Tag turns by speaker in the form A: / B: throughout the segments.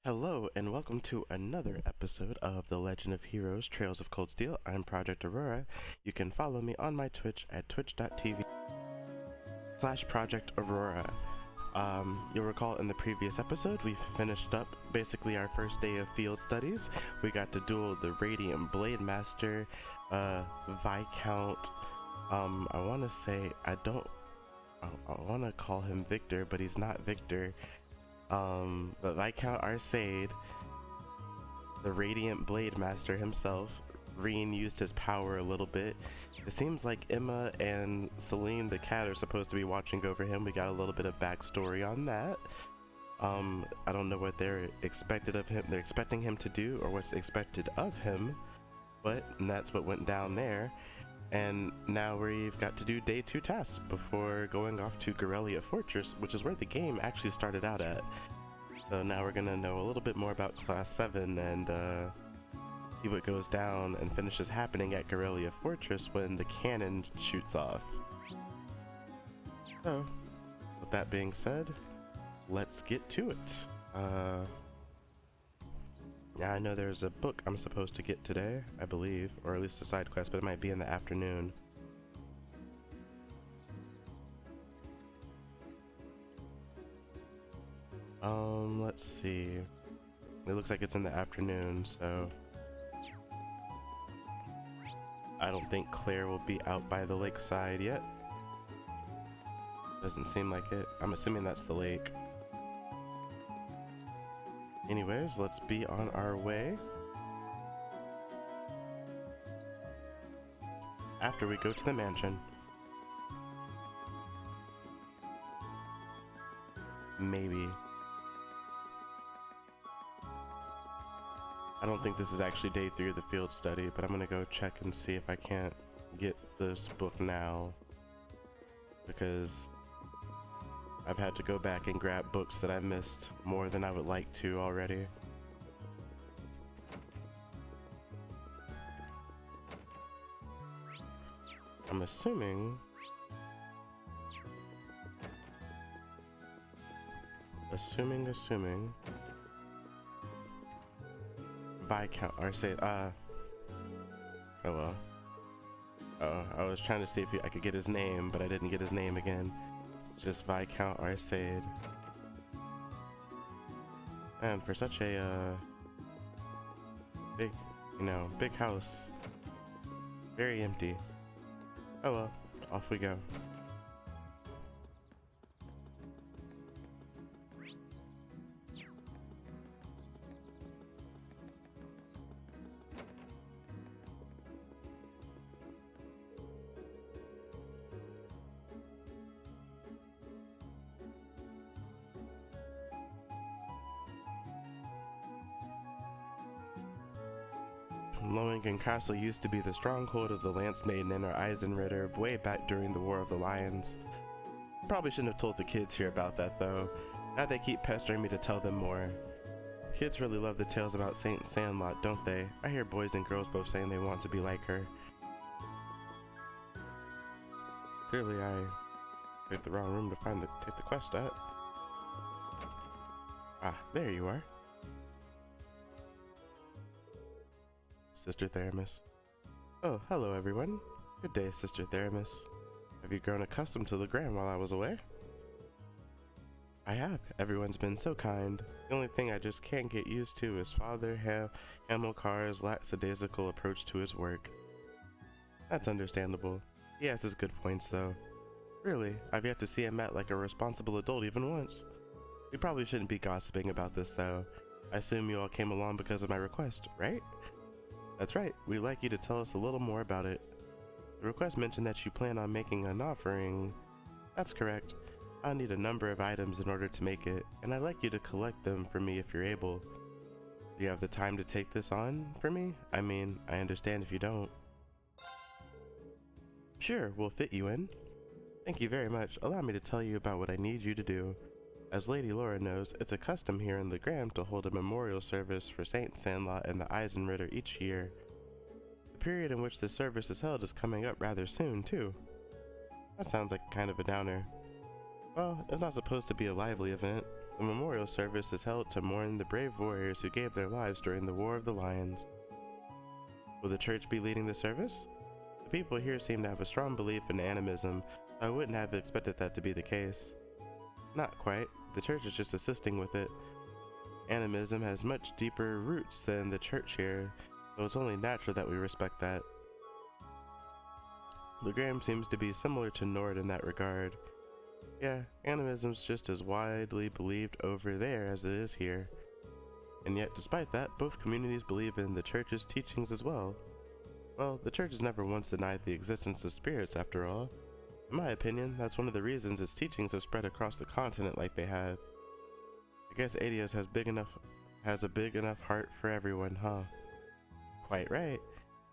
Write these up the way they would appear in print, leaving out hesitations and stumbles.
A: Hello, and welcome to another episode of The Legend of Heroes Trails of Cold Steel. I'm Project Aurora. You can follow me on my Twitch at twitch.tv/Project Aurora. You'll recall in the previous episode, we finished up basically our first day of field studies. We got to duel the Radiant Blade Master, Viscount. I want to say, I want to call him Victor, but he's not Victor. But Viscount Arsaid, the Radiant Blade Master himself, Reen used his power a little bit. It seems like Emma and Celine the cat are supposed to be watching over him. We got a little bit of backstory on that. I don't know what they're expecting him to do or what's expected of him, but that's what went down there. And now we've got to do day 2 tasks before going off to Garrelia Fortress, which is where the game actually started out at. So now we're gonna know a little bit more about Class 7 and see what goes down and finishes happening at Garrelia Fortress when the cannon shoots off. So, with that being said, let's get to it. Yeah, I know there's a book I'm supposed to get today, I believe, or at least a side quest, but it might be in the afternoon. Let's see. It looks like it's in the afternoon, so I don't think Claire will be out by the lakeside yet. Doesn't seem like it. I'm assuming that's the lake. Anyways, let's be on our way. After we go to the mansion. Maybe. I don't think this is actually day 3 of the field study, but I'm gonna go check and see if I can't get this book now. Because I've had to go back and grab books that I missed more than I would like to already. I'm assuming... Viscount Arsaid, oh well. Oh, I was trying to see if I could get his name, but I didn't get his name again. Just Viscount Arsaid. And for such a big house, very empty. Oh well, off we go. Lohengrin Castle used to be the stronghold of the Lance Maiden and her Eisenritter way back during the War of the Lions. Probably shouldn't have told the kids here about that though. Now they keep pestering me to tell them more. Kids really love the tales about Saint Sandlot, don't they? I hear boys and girls both saying they want to be like her. Clearly I picked the wrong room to take the quest at. Ah, there you are. Sister Theramis. Oh, hello everyone. Good day, Sister Theramis. Have you grown accustomed to the Legrand while I was away? I have. Everyone's been so kind. The only thing I just can't get used to is Father Hamilcar's lackadaisical approach to his work. That's understandable. He has his good points though. Really, I've yet to see him act like a responsible adult even once. We probably shouldn't be gossiping about this though. I assume you all came along because of my request, right? That's right, we'd like you to tell us a little more about it. The request mentioned that you plan on making an offering. That's correct. I'll need a number of items in order to make it, and I'd like you to collect them for me if you're able. Do you have the time to take this on for me? I mean, I understand if you don't. Sure, we'll fit you in. Thank you very much. Allow me to tell you about what I need you to do. As Lady Laura knows, it's a custom here in Legrand to hold a memorial service for Saint Sandlot and the Eisenritter each year. The period in which the service is held is coming up rather soon, too. That sounds like kind of a downer. Well, it's not supposed to be a lively event. The memorial service is held to mourn the brave warriors who gave their lives during the War of the Lions. Will the church be leading the service? The people here seem to have a strong belief in animism, so I wouldn't have expected that to be the case. Not quite. The church is just assisting with it. Animism has much deeper roots than the church here, so it's only natural that we respect that. Legram seems to be similar to Nord in that regard. Yeah, animism's just as widely believed over there as it is here. And yet, despite that, both communities believe in the church's teachings as well. Well, the church has never once denied the existence of spirits, after all. In my opinion, that's one of the reasons its teachings have spread across the continent like they have. I guess Adios has a big enough heart for everyone, huh? Quite right.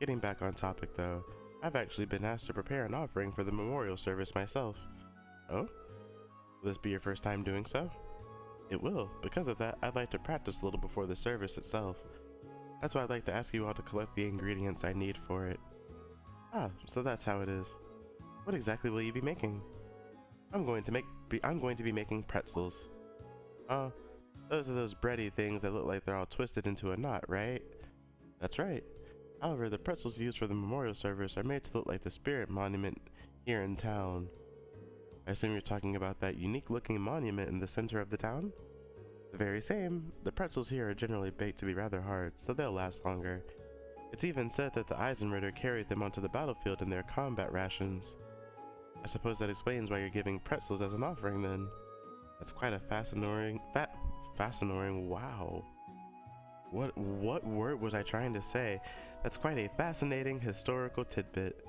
A: Getting back on topic though, I've actually been asked to prepare an offering for the memorial service myself. Oh? Will this be your first time doing so? It will. Because of that, I'd like to practice a little before the service itself. That's why I'd like to ask you all to collect the ingredients I need for it. Ah, so that's how it is. What exactly will you be making? I'm going to be making pretzels. Oh, those are those bready things that look like they're all twisted into a knot, right? That's right. However, the pretzels used for the memorial service are made to look like the spirit monument here in town. I assume you're talking about that unique-looking monument in the center of the town? The very same. The pretzels here are generally baked to be rather hard, so they'll last longer. It's even said that the Eisenritter carried them onto the battlefield in their combat rations. I suppose that explains why you're giving pretzels as an offering then. That's quite a fascinating, wow. What word was I trying to say? That's quite a fascinating historical tidbit.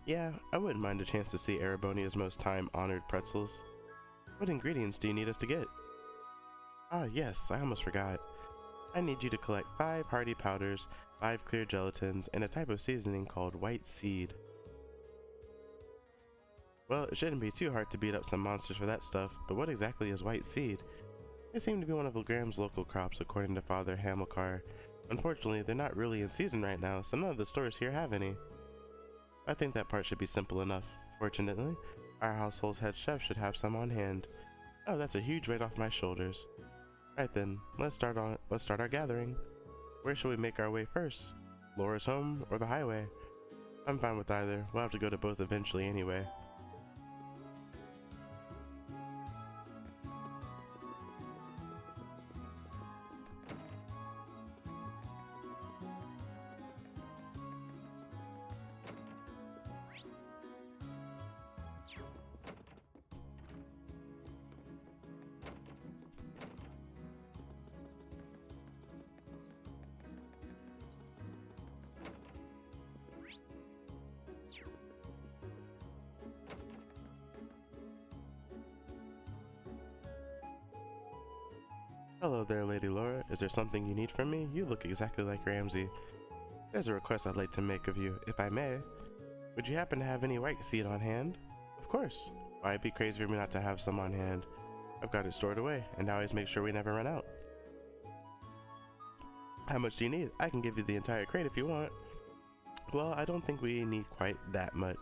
A: Yeah, I wouldn't mind a chance to see Erebonia's most time-honored pretzels. What ingredients do you need us to get? Ah, yes, I almost forgot. I need you to collect 5 hardy powders, 5 clear gelatins, and a type of seasoning called white seed. Well, it shouldn't be too hard to beat up some monsters for that stuff, but what exactly is white seed? They seem to be one of Legram's local crops, according to Father Hamilcar. Unfortunately, they're not really in season right now, so none of the stores here have any. I think that part should be simple enough. Fortunately, our household's head chef should have some on hand. Oh, that's a huge weight off my shoulders. Right then, let's start our gathering. Where shall we make our way first? Laura's home or the highway? I'm fine with either. We'll have to go to both eventually anyway. Hello there, Lady Laura. Is there something you need from me? You look exactly like Ramsey. There's a request I'd like to make of you, if I may. Would you happen to have any white seed on hand? Of course. Why, it'd be crazy for me not to have some on hand. I've got it stored away, and I always make sure we never run out. How much do you need? I can give you the entire crate if you want. Well, I don't think we need quite that much.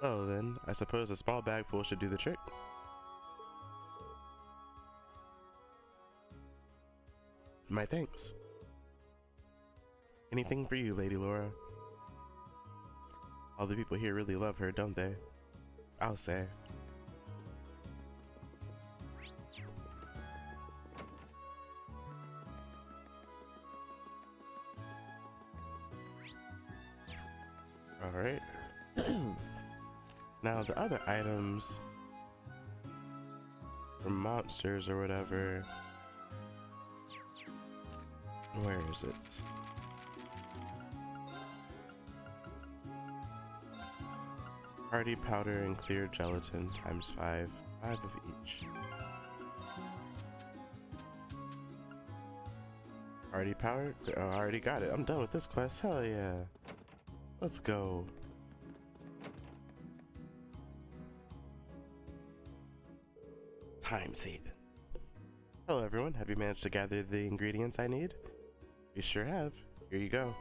A: Well then, I suppose a small bag full should do the trick. My thanks. Anything for you, Lady Laura. All the people here really love her, don't they? I'll say. Alright. Now the other items for monsters or whatever. Where is it? Hardy powder and clear gelatin times 5. 5 of each. Hardy powder? Oh, I already got it. I'm done with this quest. Hell yeah. Let's go. Time saving. Hello everyone. Have you managed to gather the ingredients I need? We sure have. Here you go.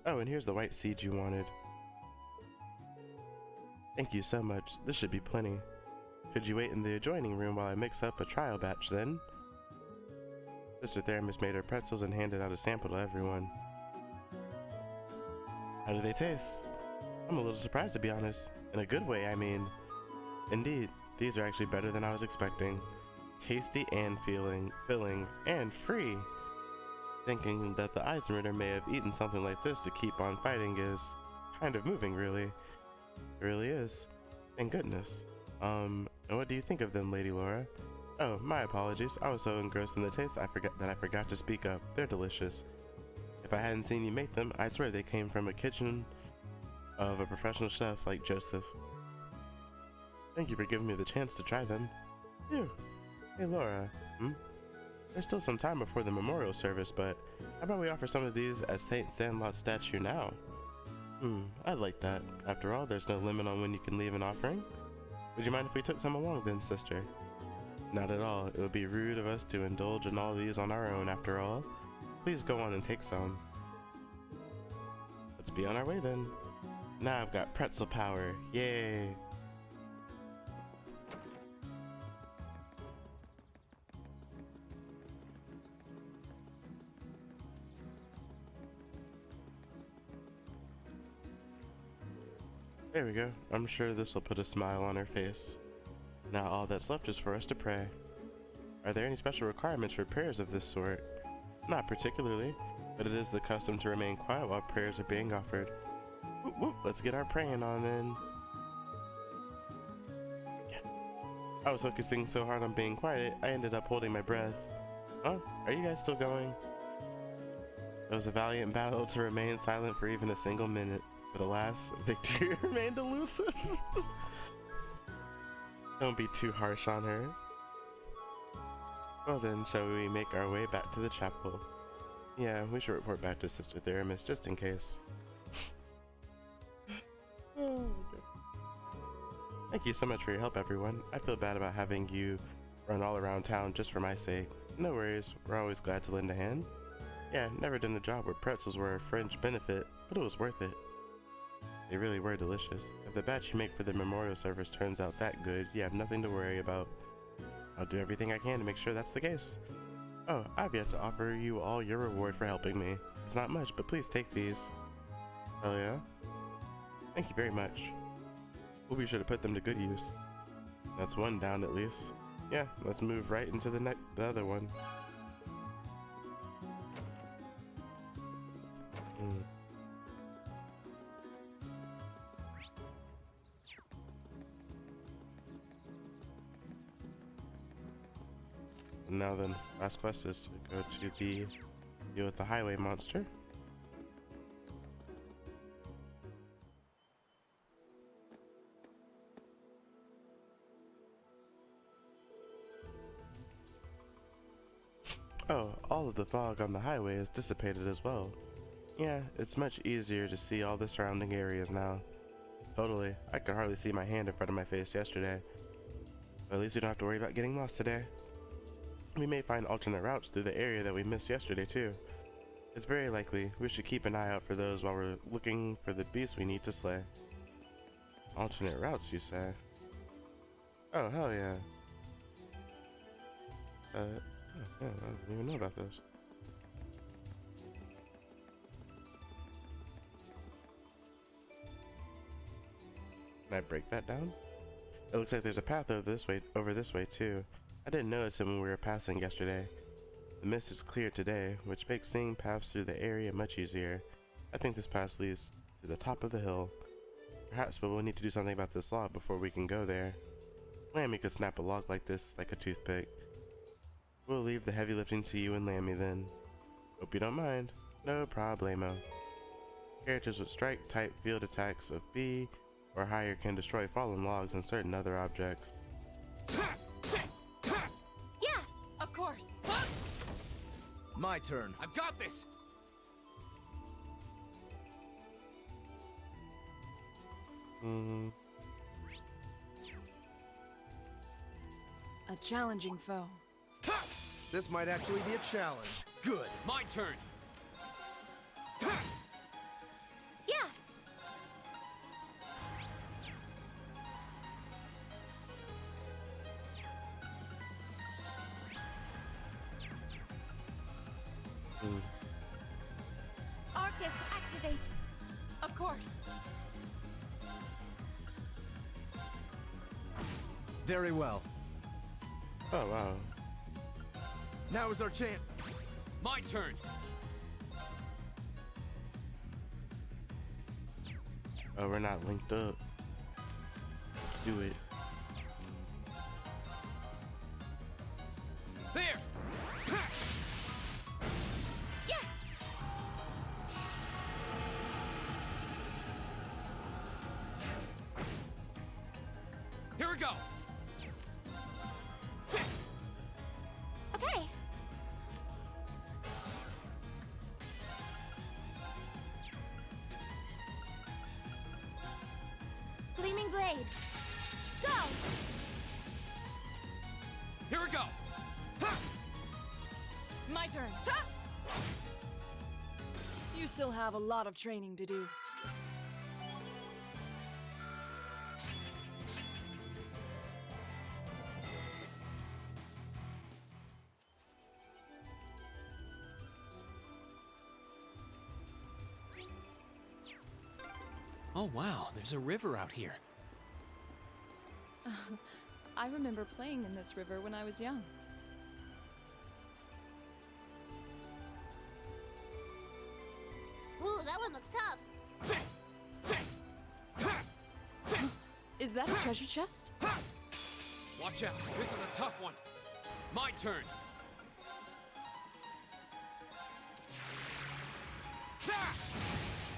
A: Oh, and here's the white seed you wanted. Thank you so much. This should be plenty. Could you wait in the adjoining room while I mix up a trial batch then? Sister Theramis made her pretzels and handed out a sample to everyone. How do they taste? I'm a little surprised, to be honest. In a good way, I mean. Indeed, these are actually better than I was expecting. Tasty and filling, and free. Thinking that the Eisenritter may have eaten something like this to keep on fighting is kind of moving, really. It really is. Thank goodness. And what do you think of them, Lady Laura? Oh, my apologies. I was so engrossed in the taste I forgot to speak up. They're delicious. If I hadn't seen you make them, I'd swear they came from a kitchen of a professional chef like Joseph. Thank you for giving me the chance to try them. Phew. Hey Laura, There's still some time before the memorial service, but how about we offer some of these as Saint Sandlot's statue now? I'd like that. After all, there's no limit on when you can leave an offering. Would you mind if we took some along then, sister? Not at all. It would be rude of us to indulge in all these on our own, after all. Please go on and take some. Let's be on our way then. Now I've got pretzel power. Yay! There we go. I'm sure this will put a smile on her face. Now all that's left is for us to pray. Are there any special requirements for prayers of this sort? Not particularly, but it is the custom to remain quiet while prayers are being offered. Whoop, whoop, let's get our praying on then. Yeah. I was focusing so hard on being quiet, I ended up holding my breath. Oh, are you guys still going? It was a valiant battle to remain silent for even a single minute. But alas, victory remained elusive. Don't be too harsh on her. Well then, shall we make our way back to the chapel? Yeah, we should report back to Sister Theramis just in case. Oh, okay. Thank you so much for your help, everyone. I feel bad about having you run all around town just for my sake. No worries, we're always glad to lend a hand. Yeah, never done a job where pretzels were a fringe benefit, but it was worth it. They really were delicious. If the batch you make for the memorial service turns out that good, you have nothing to worry about. I'll do everything I can to make sure that's the case. Oh, I've yet to offer you all your reward for helping me. It's not much, but please take these. Hell yeah? Thank you very much. We'll be sure to put them to good use. That's one down at least. Yeah, let's move right into the other one. Now then, last quest is to go to the deal with the highway monster. Oh, all of the fog on the highway is dissipated as well. Yeah, it's much easier to see all the surrounding areas now. Totally, I could hardly see my hand in front of my face yesterday. But at least we don't have to worry about getting lost today. We may find alternate routes through the area that we missed yesterday too. It's very likely we should keep an eye out for those while we're looking for the beast we need to slay. Alternate routes, you say? Oh, hell yeah. Oh, yeah, I didn't even know about those. Can I break that down? It looks like there's a path over this way too. I didn't notice it when we were passing yesterday. The mist is clear today, which makes seeing paths through the area much easier. I think this path leads to the top of the hill. Perhaps, but we'll need to do something about this log before we can go there. Lammy could snap a log like this like a toothpick. We'll leave the heavy lifting to you and Lammy then. Hope you don't mind. No problemo. Characters with strike-type field attacks of B or higher can destroy fallen logs and certain other objects.
B: Yeah, of course.
C: My turn. I've got this.
B: A challenging foe.
C: Ha! This might actually be a challenge. Good. My turn.
B: Yeah. Focus, activate. Of course.
C: Very well.
A: Oh, wow.
C: Now is our chance.
D: My turn.
A: Oh, we're not linked up. Do it.
D: There.
B: Yeah!
D: Here we go.
B: Okay. Gleaming blades. Go!
D: Here we go.
B: My turn. Ha! You still have a lot of training to do.
D: Oh wow, there's a river out here.
B: I remember playing in this river when I was young.
E: Ooh, that one looks tough.
B: Is that a treasure chest?
D: Watch out, this is a tough one. My turn.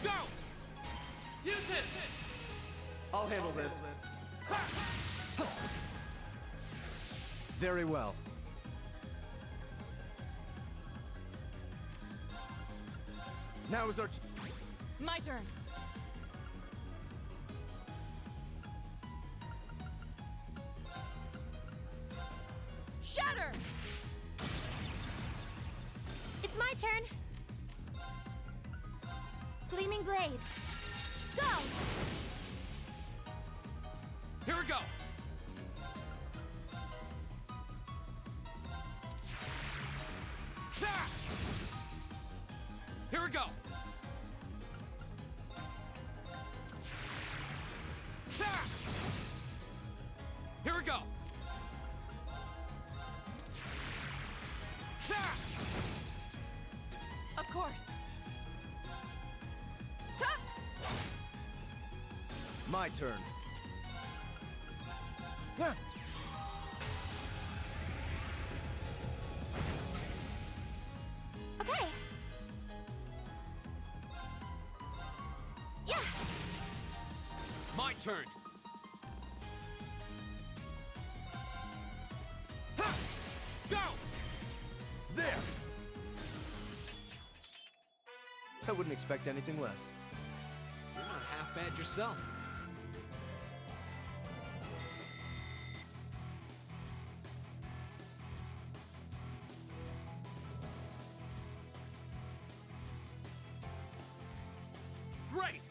D: Go! Use this!
C: I'll handle this. Very well. Now is our
B: My turn. Shatter!
E: It's my turn. Gleaming blades. Go!
D: Here we go! Here we go! Here we go!
B: Of course. Ha!
C: my turn. Ah!
E: Okay. Yeah.
D: My turn! Go!
C: There! I wouldn't expect anything less.
D: You're not half bad yourself. Great!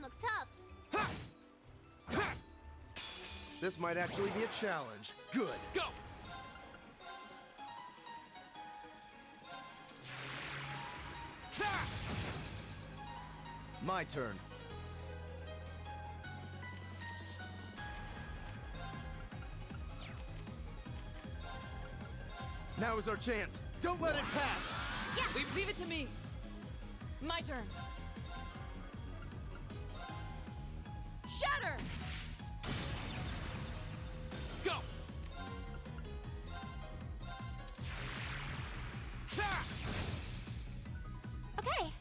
E: one looks tough.
C: This might actually be a challenge. Good.
D: Go!
C: My turn. Now is our chance. Don't let it pass.
B: Leave it to me. My turn. Shatter!
D: Go!
E: Okay.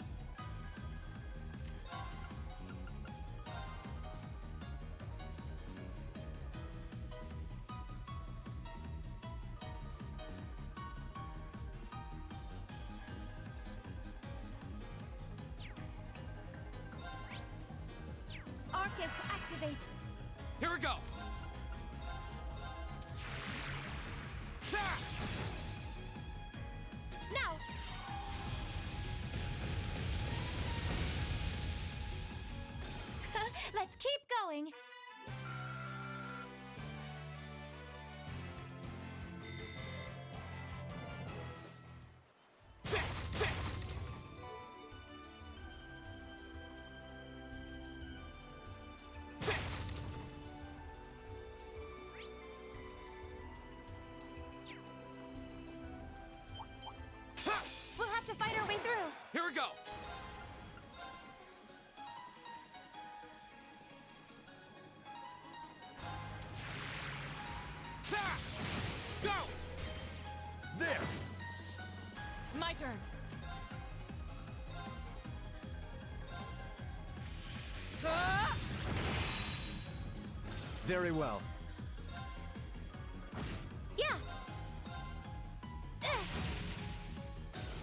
E: Arcus, activate.
D: Here we go!
E: Now. Let's keep going. We'll have to fight our way through.
D: Here we go! Go!
C: There.
B: My turn. Ah!
C: Very well.
E: Yeah.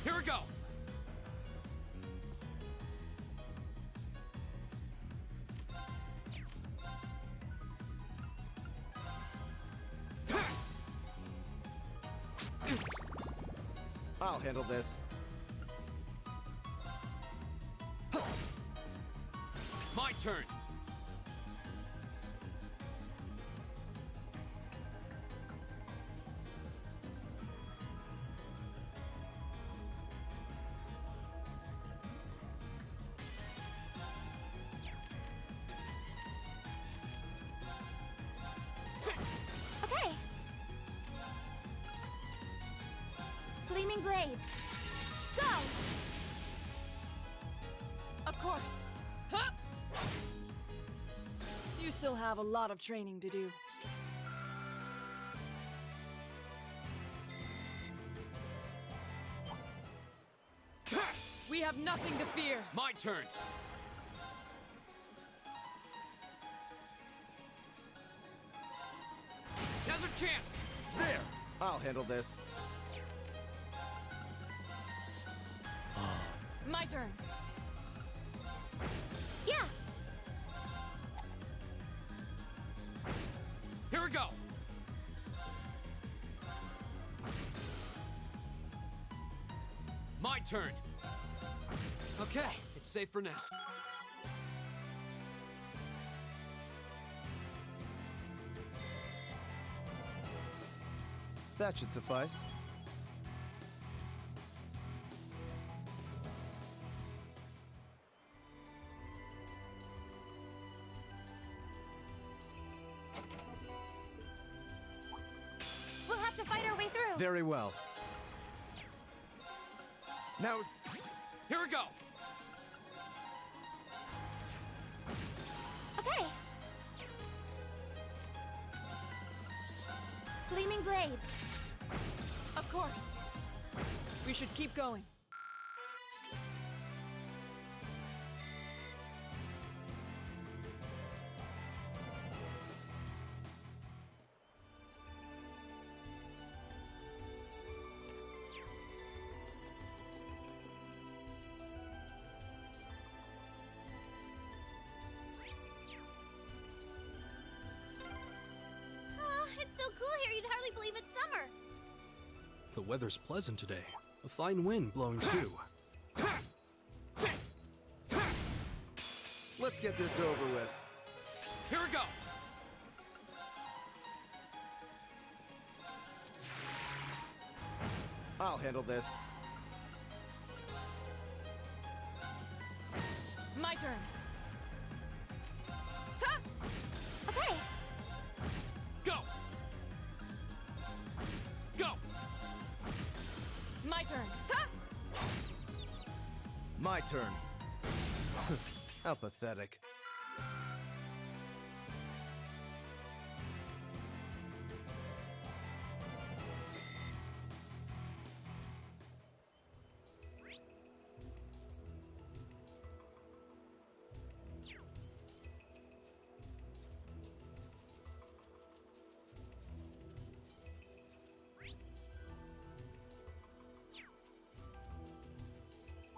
D: Here we go!
C: I'll handle this.
D: My turn!
E: Okay. Gleaming blades. Go!
B: Of course. Huh? You still have a lot of training to do. We have nothing to fear.
D: My turn! Now's our chance!
C: There. I'll handle this.
B: My turn.
E: Yeah.
D: Here we go! My turn! Okay, it's safe for now.
C: That should suffice.
E: We'll have to fight our way through.
C: Very well. Now is...
D: Here we go!
E: Okay. Gleaming blades.
B: Of course. We should keep going.
E: Oh, it's so cool here, you'd hardly believe it's summer.
F: The weather's pleasant today. A fine wind blowing too.
C: Let's get this over with.
D: Here we go!
C: I'll handle this.
B: My turn.
E: Ta! Okay.
D: Go! Go!
B: My turn.
E: Ta!
C: My turn. How pathetic.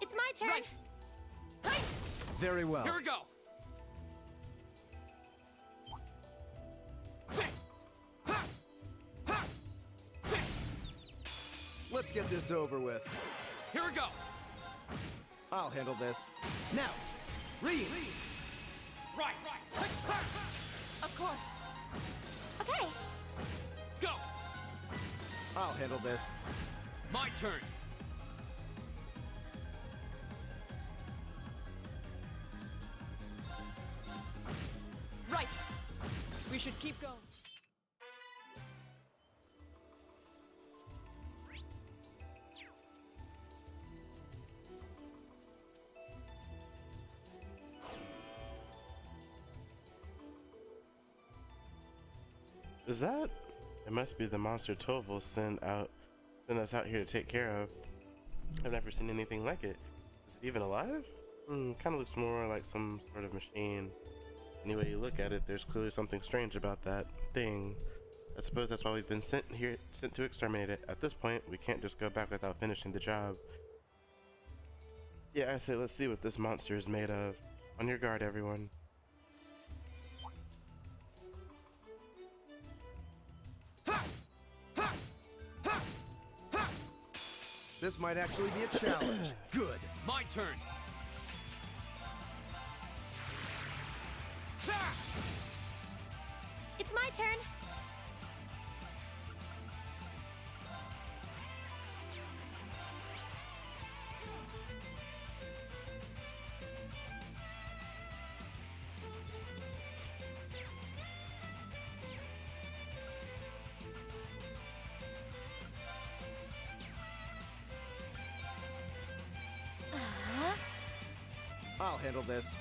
E: It's my turn.
B: Right.
E: Hey!
C: Very well.
D: Here we go! Sit! Ha! Ha! Sit!
C: Let's get this over with.
D: Here we go!
C: I'll handle this. Now, read.
D: Right! Sit! Ha!
B: Of course.
E: Okay.
D: Go!
C: I'll handle this.
D: My turn!
B: Right. We should keep going.
A: Is that? It must be the monster Toval sent us out here to take care of. I've never seen anything like it. Is it even alive? Kind of looks more like some sort of machine. Any way you look at it, there's clearly something strange about that thing. I suppose that's why we've been sent to exterminate it. At this point, we can't just go back without finishing the job. Yeah, I say let's see what this monster is made of. On your guard, everyone.
C: This might actually be a challenge. Good.
D: My turn! Ta!
E: It's my turn.
C: I'll handle this.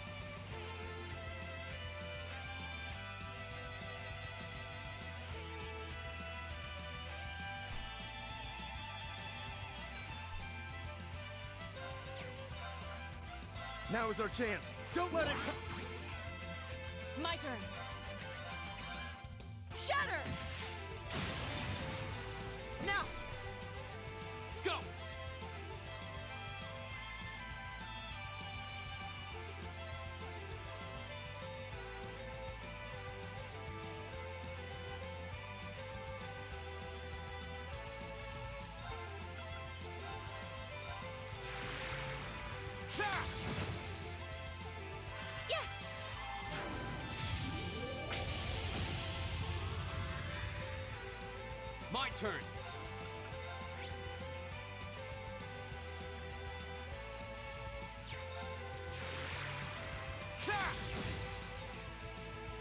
C: Now is our chance. Don't let it.
B: My turn. Shatter! Now!
D: Go! Ta!
E: Yeah.
D: My turn! Ta!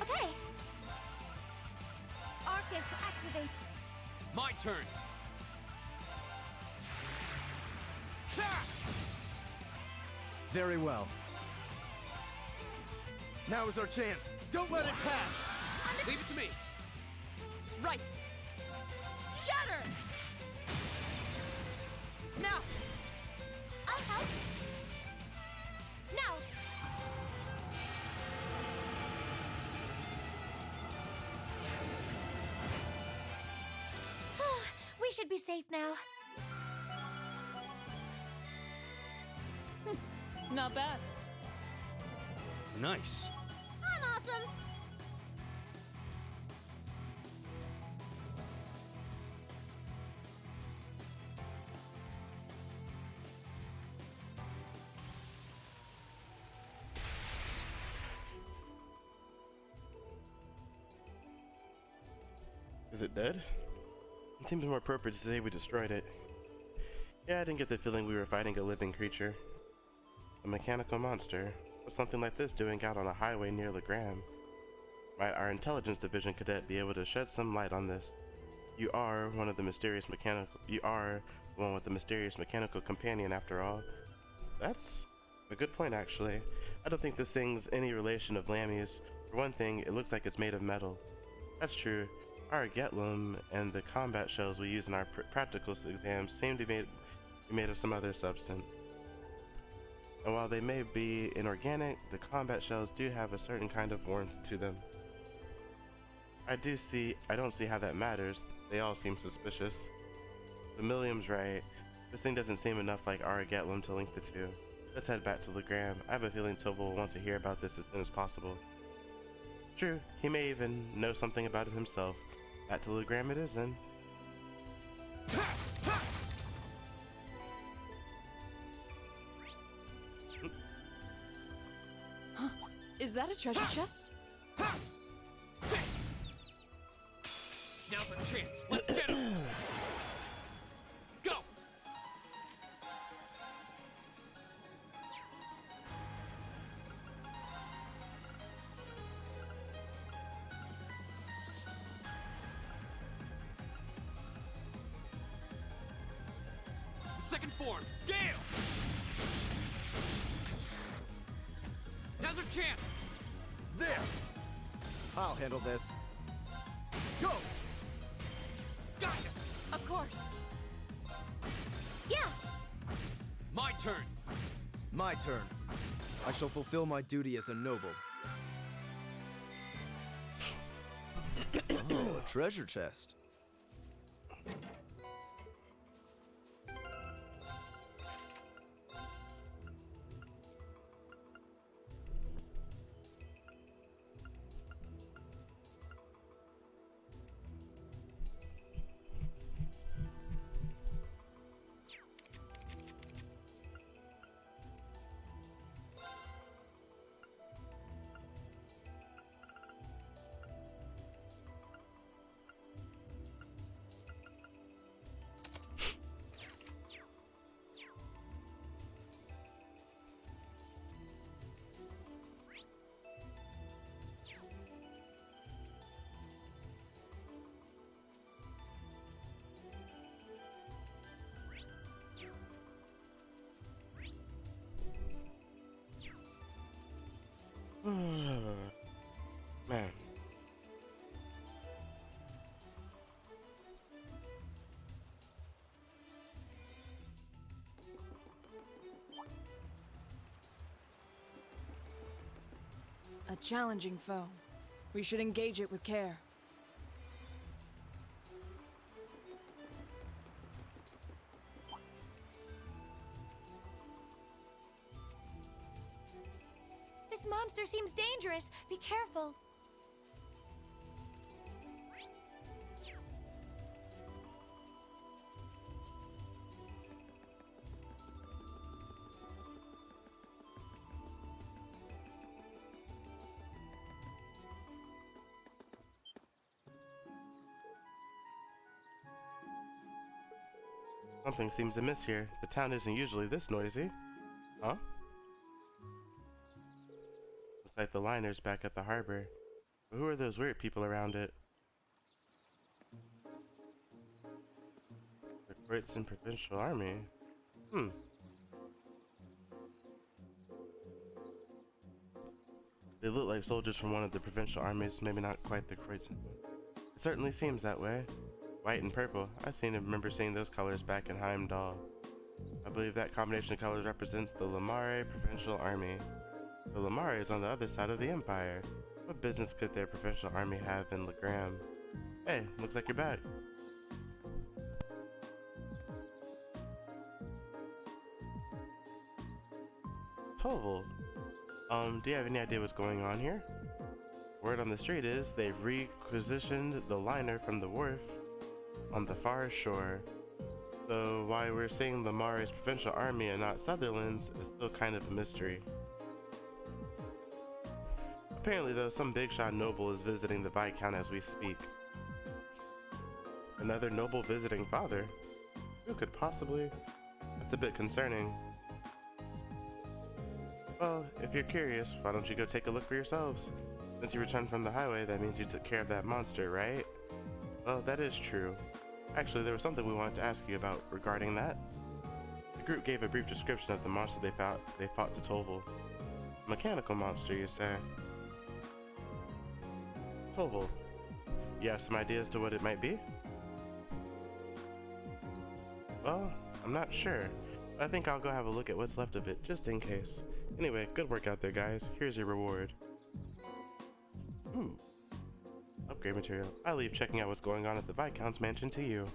E: Okay. Arcus, activate.
D: My turn! Ta!
C: Very well. Now is our chance. Don't let it pass.
D: Leave it to me!
B: Right! Shatter! Now!
E: I'll help. Now. We should be safe now.
B: Not bad.
F: Nice.
E: I'm awesome.
A: Is it dead? It seems more appropriate to say we destroyed it. Yeah, I didn't get the feeling we were fighting a living creature. A mechanical monster. What's something like this doing out on a highway near Legram? Might our intelligence division cadet be able to shed some light on this? You are one with the mysterious mechanical companion after all. That's a good point, actually. I don't think this thing's any relation of Lammy's. For one thing, it looks like it's made of metal. That's true. Our Getlum and the combat shells we use in our practical exams seem to be made of some other substance. And while they may be inorganic, the combat shells do have a certain kind of warmth to them. I don't see how that matters. They all seem suspicious. Millium's right. This thing doesn't seem enough like our Getlum to link the two. Let's head back to Legram. I have a feeling Tova will want to hear about this as soon as possible. True, he may even know something about it himself. Back to Legram it is then.
B: Is that a treasure chest?
D: Now's our chance. Let's get him. Go. Second form, Gale! Now's our chance!
C: There! I'll handle this. Go!
D: Gotcha!
B: Of course.
E: Yeah.
D: My turn!
C: My turn. I shall fulfill my duty as a noble. Oh, a treasure chest.
A: Man.
B: A challenging foe. We should engage it with care.
E: This monster seems dangerous. Be careful.
A: Something seems amiss here. The town isn't usually this noisy. Huh? Looks like the liner's back at the harbor. But who are those weird people around it? The Kroitzen Provincial Army. They look like soldiers from one of the provincial armies, maybe not quite the Kroitzen. It certainly seems that way. White and purple. I remember seeing those colors back in Heimdall. I believe that combination of colors represents the Lamare Provincial Army. The Lamare is on the other side of the Empire. What business could their provincial army have in Legram? Hey, looks like you're back. Toval. Do you have any idea what's going on here? Word on the street is they've requisitioned the liner from the wharf on the far shore. So why we're seeing Lamare's provincial army and not Sutherland's is still kind of a mystery. Apparently though, some big shot noble is visiting the Viscount as we speak. Another noble visiting father? Who could possibly? That's a bit concerning. Well, if you're curious, why don't you go take a look for yourselves? Since you returned from the highway, that means you took care of that monster, right? Well, that is true. Actually, there was something we wanted to ask you about regarding that. The group gave a brief description of the monster they fought to Toval. Mechanical monster, you say? Toval. You have some ideas to what it might be? Well, I'm not sure, but I think I'll go have a look at what's left of it, just in case. Anyway, good work out there, guys. Here's your reward. Ooh. Upgrade material. I leave checking out what's going on at the Viscount's mansion to you.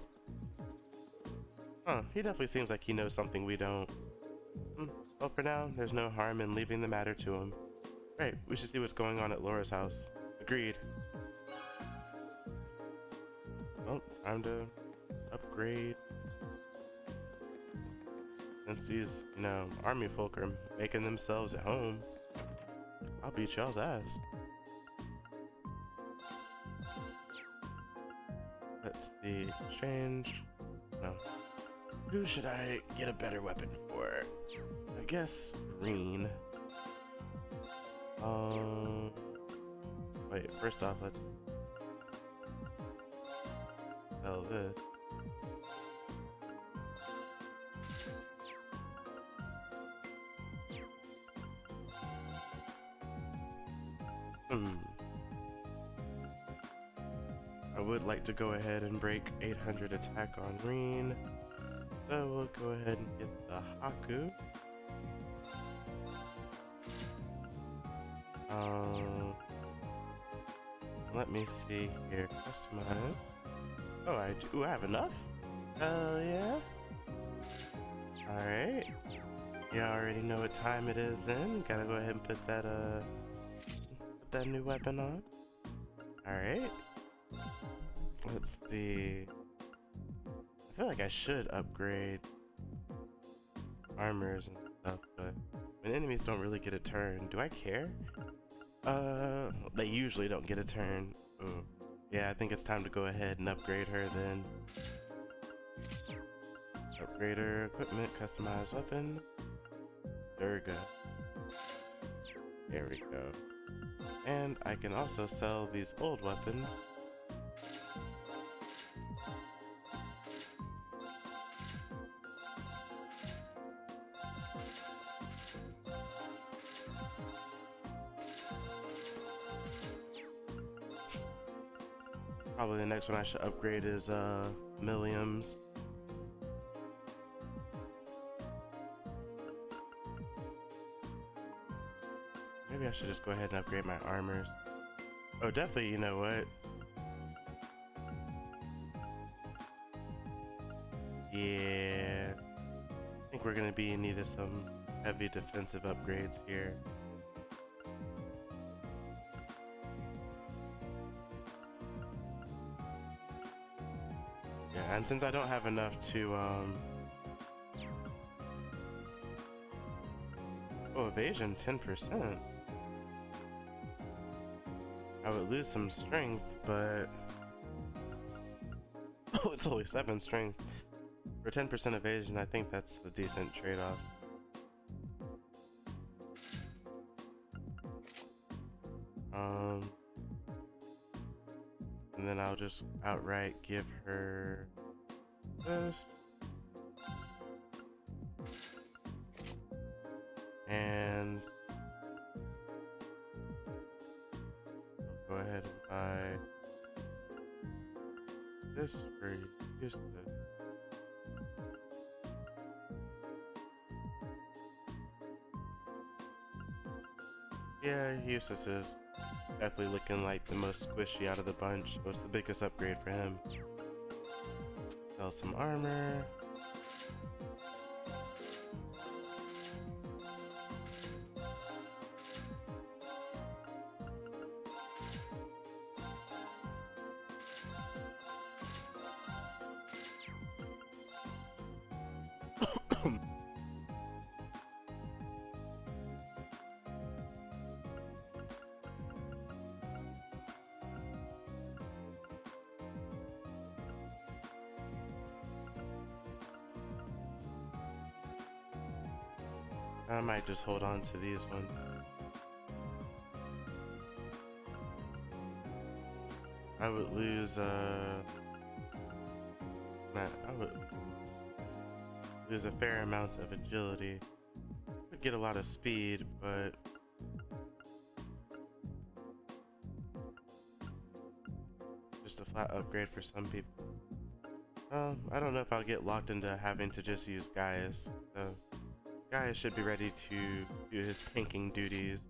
A: Huh, he definitely seems like he knows something we don't. Well, for now, there's no harm in leaving the matter to him. Right, we should see what's going on at Laura's house. Agreed. Well, time to upgrade. Since these, army folk are making themselves at home, I'll beat y'all's ass. Let's see, exchange. No. Who should I get a better weapon for? I guess green. Wait, first off, let's sell this. I would like to go ahead and break 800 attack on green, so we'll go ahead and get the Haku. Let me see here. Customize. Oh, I have enough? Yeah. Alright. You already know what time it is then. Gotta go ahead and put that new weapon on. Alright. Let's see. I feel like I should upgrade armors and stuff, but when enemies don't really get a turn, do I care? They usually don't get a turn. Ooh. Yeah, I think it's time to go ahead and upgrade her then. Upgrade her equipment, customize weapon. There we go. There we go. And I can also sell these old weapons. Probably the next one I should upgrade is Milliams. Maybe I should just go ahead and upgrade my armors. Oh, definitely, you know what? Yeah. I think we're gonna be in need of some heavy defensive upgrades here. Yeah, and since I don't have enough to, oh, evasion 10%. I would lose some strength, but oh, it's only 7 strength. For 10% evasion, I think that's a decent trade-off. And then I'll just outright give her this. And I'll go ahead and buy this for Eustace. Yeah, Eustace is definitely looking like the most squishy out of the bunch. What's the biggest upgrade for him? Sell some armor. I might just hold on to these ones. I would lose, I would lose a fair amount of agility. Would get a lot of speed, but just a flat upgrade for some people. I don't know if I'll get locked into having to just use Gaius, so Gaius should be ready to do his tanking duties.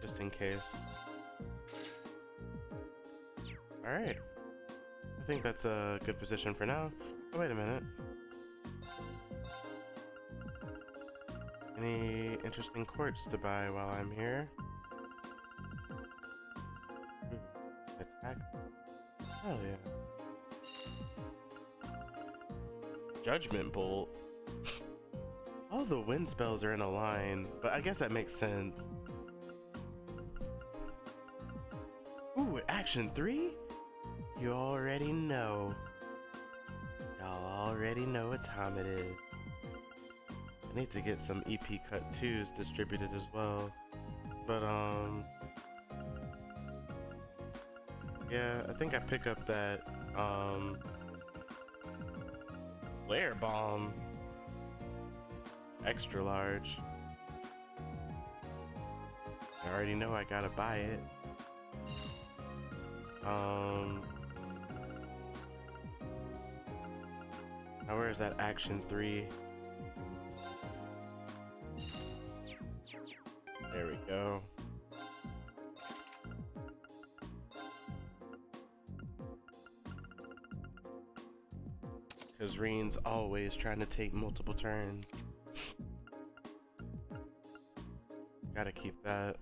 A: Just in case. Alright. I think that's a good position for now. Oh, wait a minute. Any interesting quartz to buy while I'm here? Attack. Hell yeah. Judgment Bolt. All the wind spells are in a line, but I guess that makes sense. Ooh, Action 3? You already know. Y'all already know what time it is. I need to get some EP Cut 2s distributed as well. But, yeah, I think I pick up that, Layer Bomb. Extra large. I already know I gotta buy it. Now where is that Action 3? There we go. Because Reen's always trying to take multiple turns. Gotta keep that.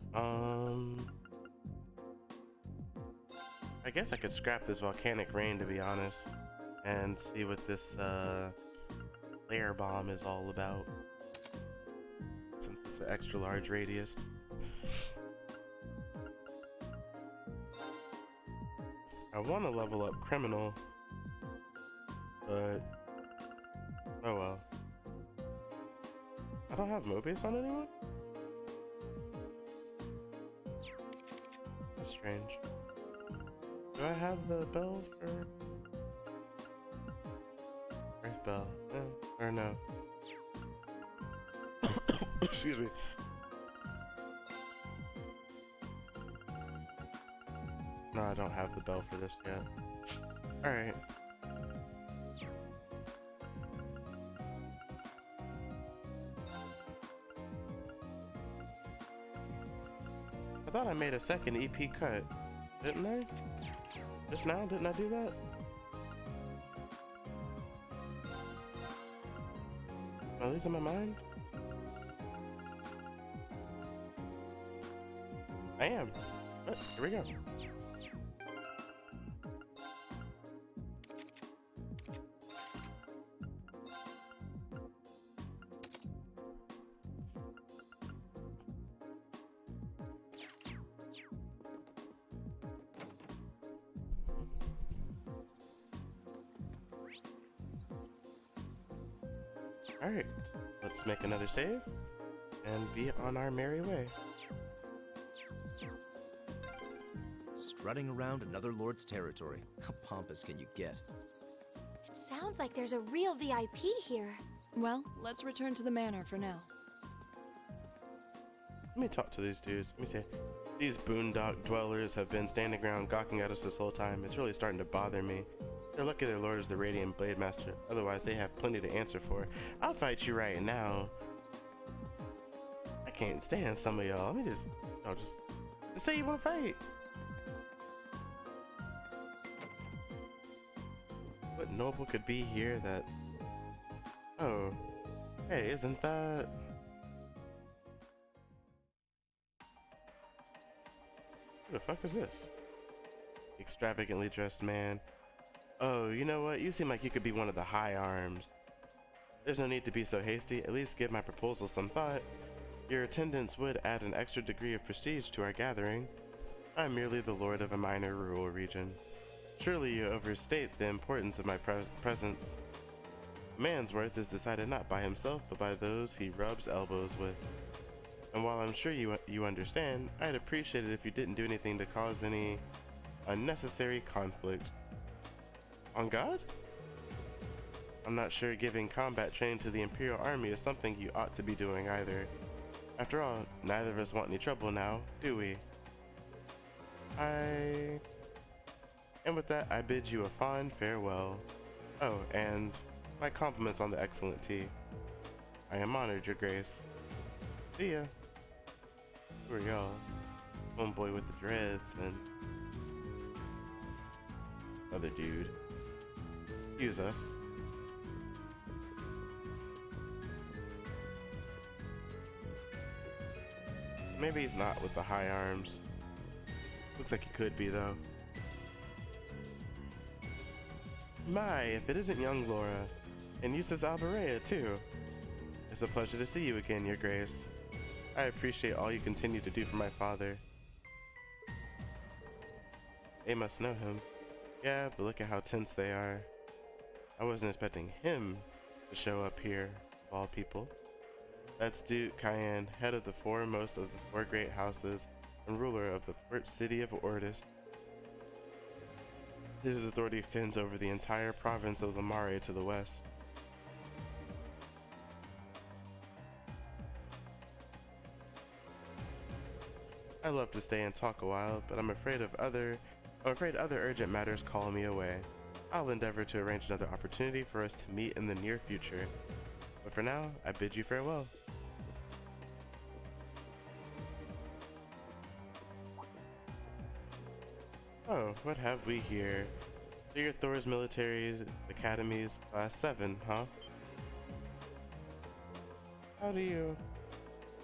A: I guess I could scrap this Volcanic Rain, to be honest, and see what this Layer Bomb is all about, since it's an extra large radius. I want to level up Criminal, but oh well. I don't have Mobius on anyone? That's strange. Do I have the bell for Earth Bell? Yeah, or no? Excuse me. No, I don't have the bell for this yet. Alright. I thought I made a second EP cut, didn't I? Just now? Didn't I do that? Am I losing my mind? I am. But here we go. Alright, let's make another save and be on our merry way.
C: Strutting around another lord's territory. How pompous can you get?
E: It sounds like there's a real VIP here.
B: Well, let's return to the manor for now.
A: Let me talk to these dudes. Let me see. These boondock dwellers have been standing around gawking at us this whole time. It's really starting to bother me. They're lucky their lord is the Radiant Blade Master. Otherwise, they have plenty to answer for. I'll fight you right now. I can't stand some of y'all. Let me just say you want to fight. What noble could be here that... Oh. Hey, isn't that... Who the fuck is this? Extravagantly dressed man. Oh, you know what? You seem like you could be one of the high arms. There's no need to be so hasty. At least give my proposal some thought. Your attendance would add an extra degree of prestige to our gathering. I'm merely the lord of a minor rural region. Surely you overstate the importance of my presence. A man's worth is decided not by himself, but by those he rubs elbows with. And while I'm sure you understand, I'd appreciate it if you didn't do anything to cause any unnecessary conflict. On God? I'm not sure giving combat training to the Imperial Army is something you ought to be doing either. After all, neither of us want any trouble now, do we? And with that, I bid you a fond farewell. Oh, and my compliments on the excellent tea. I am honored, Your Grace. See ya. Who are y'all? Homeboy with the dreads and other dude. Excuse us. Maybe he's not with the high arms. Looks like he could be though. My, if it isn't young Laura, and Eustace Alberea too. It's a pleasure to see you again, Your Grace. I appreciate all you continue to do for my father. They must know him. Yeah, but look at how tense they are. I wasn't expecting him to show up here, of all people. That's Duke Cayenne, head of the foremost of the four great houses and ruler of the port city of Ordis. His authority extends over the entire province of Lamare to the west. I'd love to stay and talk a while, but I'm afraid other urgent matters call me away. I'll endeavor to arrange another opportunity for us to meet in the near future. But for now, I bid you farewell. Oh, what have we here? Clear Thor's Military Academy's Class 7, huh? How do you...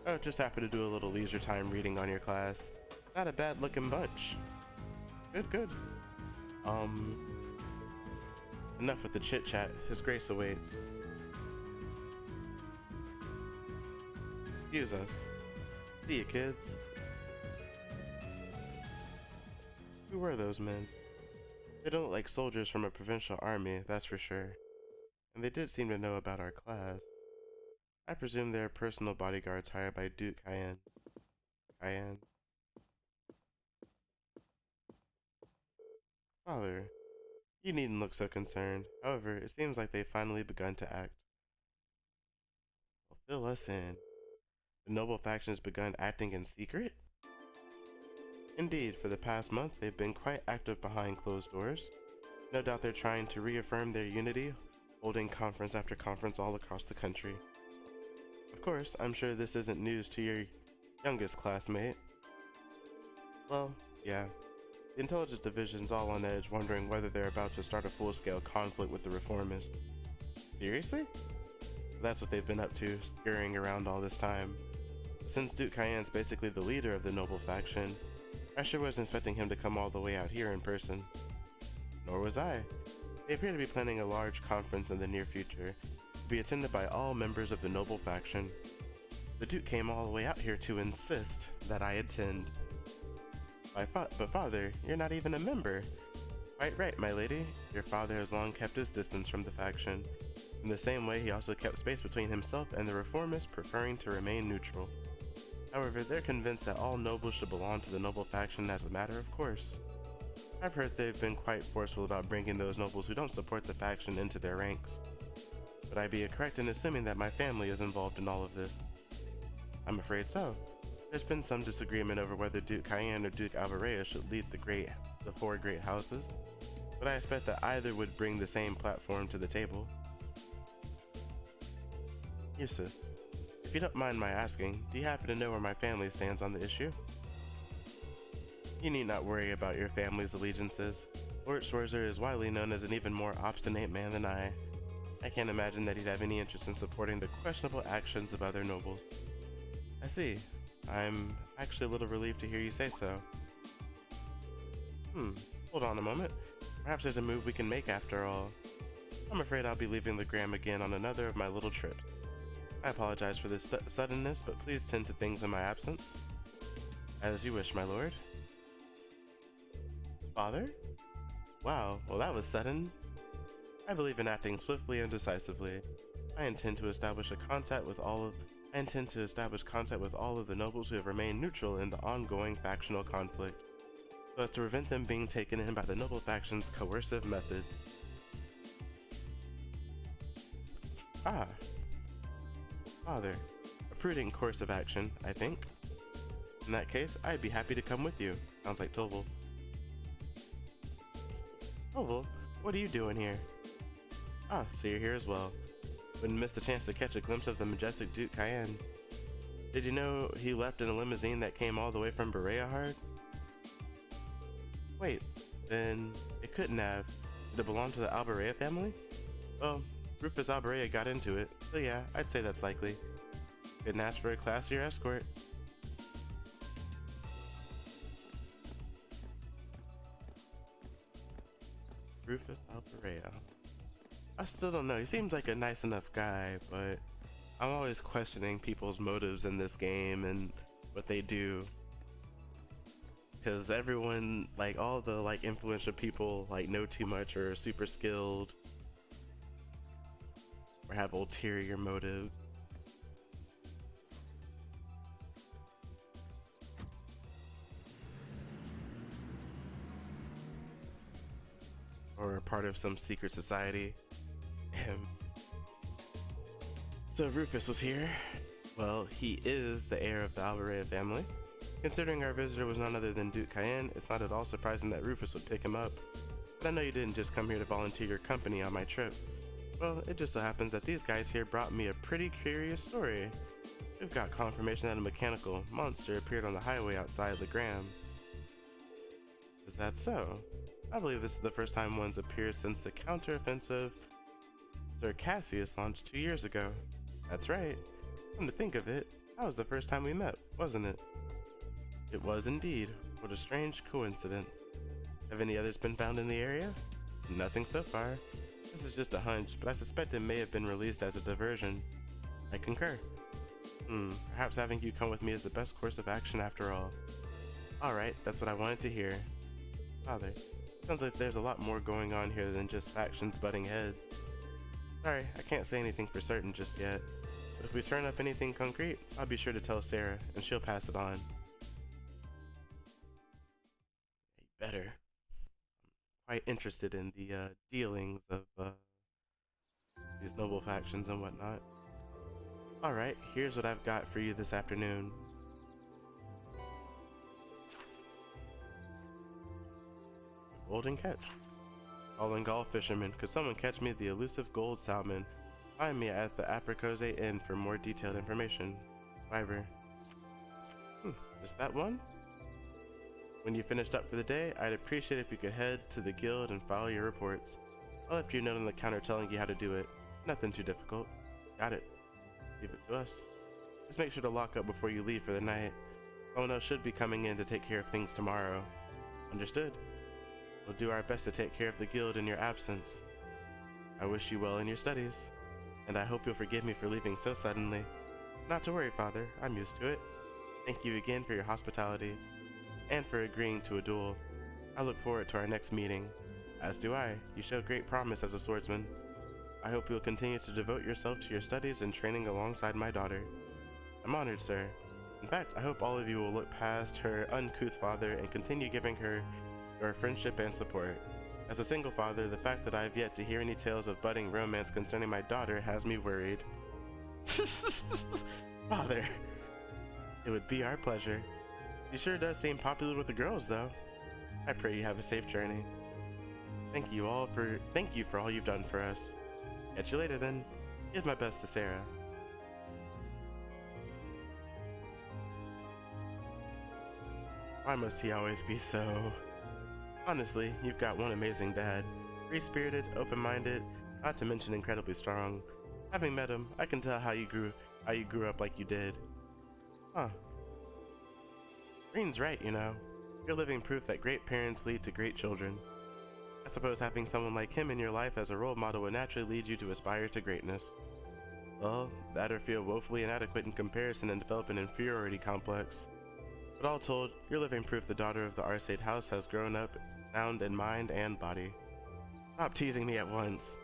A: Oh, just happen to do a little leisure time reading on your class. Not a bad looking bunch. Good, good. Enough with the chit chat. His Grace awaits. Excuse us. See you, kids. Who were those men? They don't look like soldiers from a provincial army, that's for sure. And they did seem to know about our class. I presume they're personal bodyguards hired by Duke Cayenne. Father, you needn't look so concerned. However, it seems like they've finally begun to act. Well, fill us in. The noble faction has begun acting in secret? Indeed, for the past month, they've been quite active behind closed doors. No doubt they're trying to reaffirm their unity, holding conference after conference all across the country. Of course, I'm sure this isn't news to your youngest classmate. Well, yeah. The intelligence division's all on edge, wondering whether they're about to start a full-scale conflict with the reformists. Seriously? That's what they've been up to, scurrying around all this time. Since Duke Cayenne's basically the leader of the noble faction, I sure wasn't expecting him to come all the way out here in person. Nor was I. They appear to be planning a large conference in the near future, to be attended by all members of the noble faction. The Duke came all the way out here to insist that I attend. But father, you're not even a member. Quite right, my lady. Your father has long kept his distance from the faction. In the same way, he also kept space between himself and the reformists, preferring to remain neutral. However, they're convinced that all nobles should belong to the noble faction as a matter of course. I've heard they've been quite forceful about bringing those nobles who don't support the faction into their ranks. Would I be correct in assuming that my family is involved in all of this? I'm afraid so. There's been some disagreement over whether Duke Cayenne or Duke Alberea should lead the four great houses, but I expect that either would bring the same platform to the table. Eustace, if you don't mind my asking, do you happen to know where my family stands on the issue? You need not worry about your family's allegiances. Lord Schwarzer is widely known as an even more obstinate man than I. I can't imagine that he'd have any interest in supporting the questionable actions of other nobles. I see. I'm actually a little relieved to hear you say so. Hold on a moment. Perhaps there's a move we can make after all. I'm afraid I'll be leaving the Gram again on another of my little trips. I apologize for this suddenness, but please tend to things in my absence. As you wish, my lord. Father? Wow, well that was sudden. I believe in acting swiftly and decisively. I intend to establish contact with all of the nobles who have remained neutral in the ongoing factional conflict, so as to prevent them being taken in by the noble faction's coercive methods. Ah. Father. A prudent course of action, I think. In that case, I'd be happy to come with you. Sounds like Toval. Toval, what are you doing here? Ah, so you're here as well. Wouldn't miss the chance to catch a glimpse of the majestic Duke Cayenne. Did you know he left in a limousine that came all the way from Bereahard? Wait, then it couldn't have. Did it belong to the Alberea family? Well, Rufus Alberea got into it, so yeah, I'd say that's likely. Couldn't ask for a classier escort. Rufus Alberea. I still don't know. He seems like a nice enough guy, but I'm always questioning people's motives in this game and what they do. Because everyone, like all the like influential people, like know too much or are super skilled or have ulterior motives. Or are part of some secret society. So Rufus was here. Well, he is the heir of the Alberea family. Considering our visitor was none other than Duke Cayenne, it's not at all surprising that Rufus would pick him up. But I know you didn't just come here to volunteer your company on my trip. Well, it just so happens that these guys here brought me a pretty curious story. We've got confirmation that a mechanical monster appeared on the highway outside Legram. Is that so? I believe this is the first time one's appeared since the counter-offensive Sir Cassius launched 2 years ago. That's right. Come to think of it, that was the first time we met, wasn't it? It was indeed. What a strange coincidence. Have any others been found in the area? Nothing so far. This is just a hunch, but I suspect it may have been released as a diversion. I concur. Perhaps having you come with me is the best course of action after all. Alright, that's what I wanted to hear. Father, sounds like there's a lot more going on here than just factions butting heads. Sorry, I can't say anything for certain just yet, but if we turn up anything concrete, I'll be sure to tell Sarah, and she'll pass it on. Better. I'm quite interested in the dealings of these noble factions and whatnot. Alright, here's what I've got for you this afternoon. Golden catch. Calling all fishermen, could someone catch me the elusive gold salmon? Find me at the Apricose Inn for more detailed information. Fiverr. Just that one? When you finished up for the day, I'd appreciate if you could head to the guild and file your reports. I'll left you a note on the counter telling you how to do it. Nothing too difficult. Got it. Leave it to us. Just make sure to lock up before you leave for the night. Someone else should be coming in to take care of things tomorrow. Understood? We'll do our best to take care of the guild in your absence. I wish you well in your studies, and I hope you'll forgive me for leaving so suddenly. Not to worry, Father. I'm used to it. Thank you again for your hospitality, and for agreeing to a duel. I look forward to our next meeting. As do I. You show great promise as a swordsman. I hope you'll continue to devote yourself to your studies and training alongside my daughter. I'm honored, sir. In fact, I hope all of you will look past her uncouth father and continue giving her your friendship and support. As a single father, the fact that I've yet to hear any tales of budding romance concerning my daughter has me worried. Father, it would be our pleasure. He sure does seem popular with the girls, though. I pray you have a safe journey. Thank you for all you've done for us. Catch you later, then. Give my best to Sarah. Why must he always be so... Honestly, you've got one amazing dad. Free-spirited, open-minded, not to mention incredibly strong. Having met him, I can tell how you grew up like you did. Huh. Green's right, you know. You're living proof that great parents lead to great children. I suppose having someone like him in your life as a role model would naturally lead you to aspire to greatness. Well, that or feel woefully inadequate in comparison and develop an inferiority complex. But all told, you're living proof the daughter of the Arcade house has grown up sound in mind and body. Stop teasing me at once.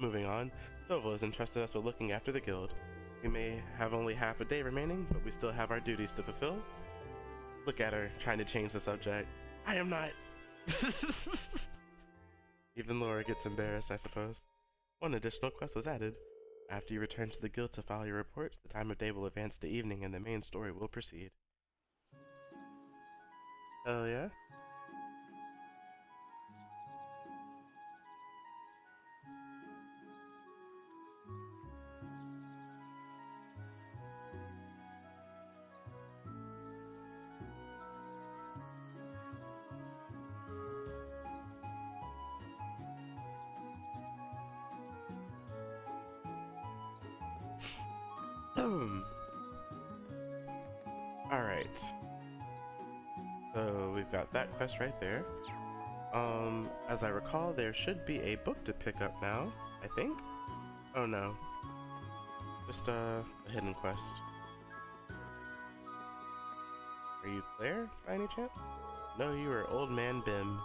A: Moving on, Toval has entrusted us with looking after the guild. We may have only half a day remaining, but we still have our duties to fulfill. Look at her, trying to change the subject. I am not. Even Laura gets embarrassed, I suppose. One additional quest was added. After you return to the guild to file your reports, the time of day will advance to evening and the main story will proceed. Hell yeah? Alright. So we've got that quest right there. As I recall, there should be a book to pick up now, I think? Oh no. Just a hidden quest. Are you Claire, by any chance? No, you are Old Man Bim.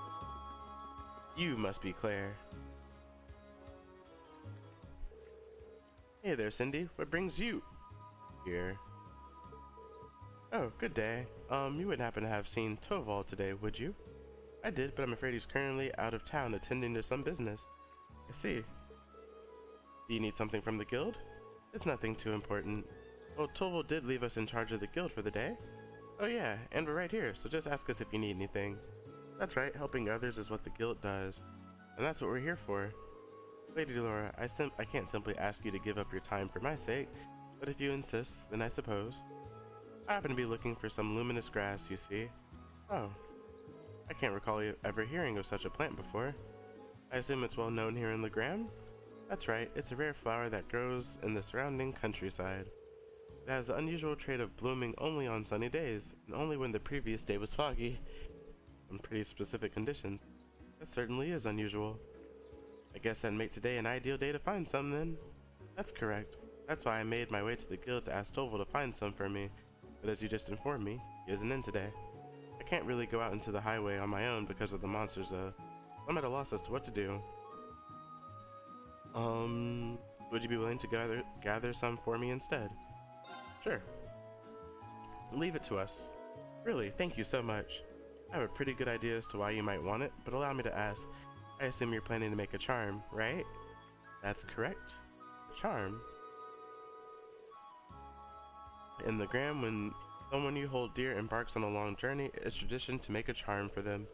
A: You must be Claire. Hey there, Cindy. What brings you here? Oh, good day. You wouldn't happen to have seen Toval today, would you? I did, but I'm afraid he's currently out of town attending to some business. I see. Do you need something from the guild? It's nothing too important. Well, Toval did leave us in charge of the guild for the day. Oh yeah, and we're right here, so just ask us if you need anything. That's right, helping others is what the guild does. And that's what we're here for. Lady Laura, I can't simply ask you to give up your time for my sake, but if you insist, then I suppose. I happen to be looking for some luminous grass, you see. Oh. I can't recall ever hearing of such a plant before. I assume it's well known here in Legram? That's right, it's a rare flower that grows in the surrounding countryside. It has the unusual trait of blooming only on sunny days, and only when the previous day was foggy. Some pretty specific conditions. That certainly is unusual. I guess that'd make today an ideal day to find some then. That's correct. That's why I made my way to the guild to ask Toval to find some for me, but as you just informed me, he isn't in today. I can't really go out into the highway on my own because of the monsters though. I'm at a loss as to what to do. Would you be willing to gather some for me instead? Sure. Leave it to us. Really, thank you so much. I have a pretty good idea as to why you might want it, but allow me to ask. I assume you're planning to make a charm, right? That's correct. A charm? In Legram, when someone you hold dear embarks on a long journey, it's tradition to make a charm for them.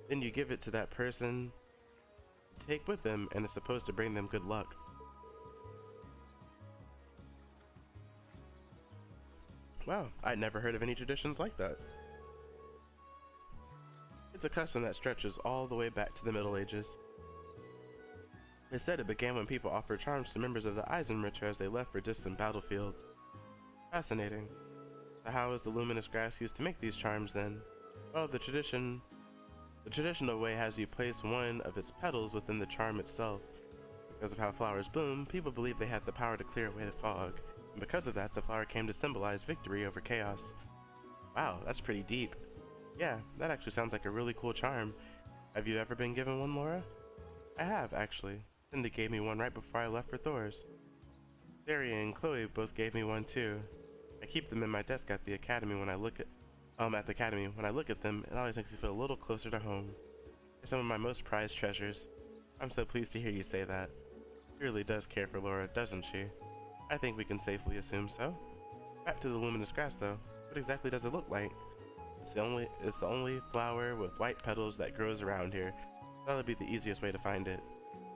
A: Then you give it to that person to take with them, and it's supposed to bring them good luck. Wow, I'd never heard of any traditions like that. It's a custom that stretches all the way back to the Middle Ages. It's said it began when people offered charms to members of the Eisenrichter as they left for distant battlefields. Fascinating. So how is the luminous grass used to make these charms then? Well, the traditional way has you place one of its petals within the charm itself. Because of how flowers bloom, people believe they have the power to clear away the fog. And because of that, the flower came to symbolize victory over chaos. Wow, that's pretty deep. Yeah, that actually sounds like a really cool charm. Have you ever been given one, Laura? I have, actually. Cindy gave me one right before I left for Thor's. Sari and Chloe both gave me one too. I keep them in my desk at the academy when I look at them, it always makes me feel a little closer to home. They're some of my most prized treasures. I'm so pleased to hear you say that. She really does care for Laura, doesn't she? I think we can safely assume so. Back to the luminous grass though. What exactly does it look like? It's the only flower with white petals that grows around here. That'll be the easiest way to find it.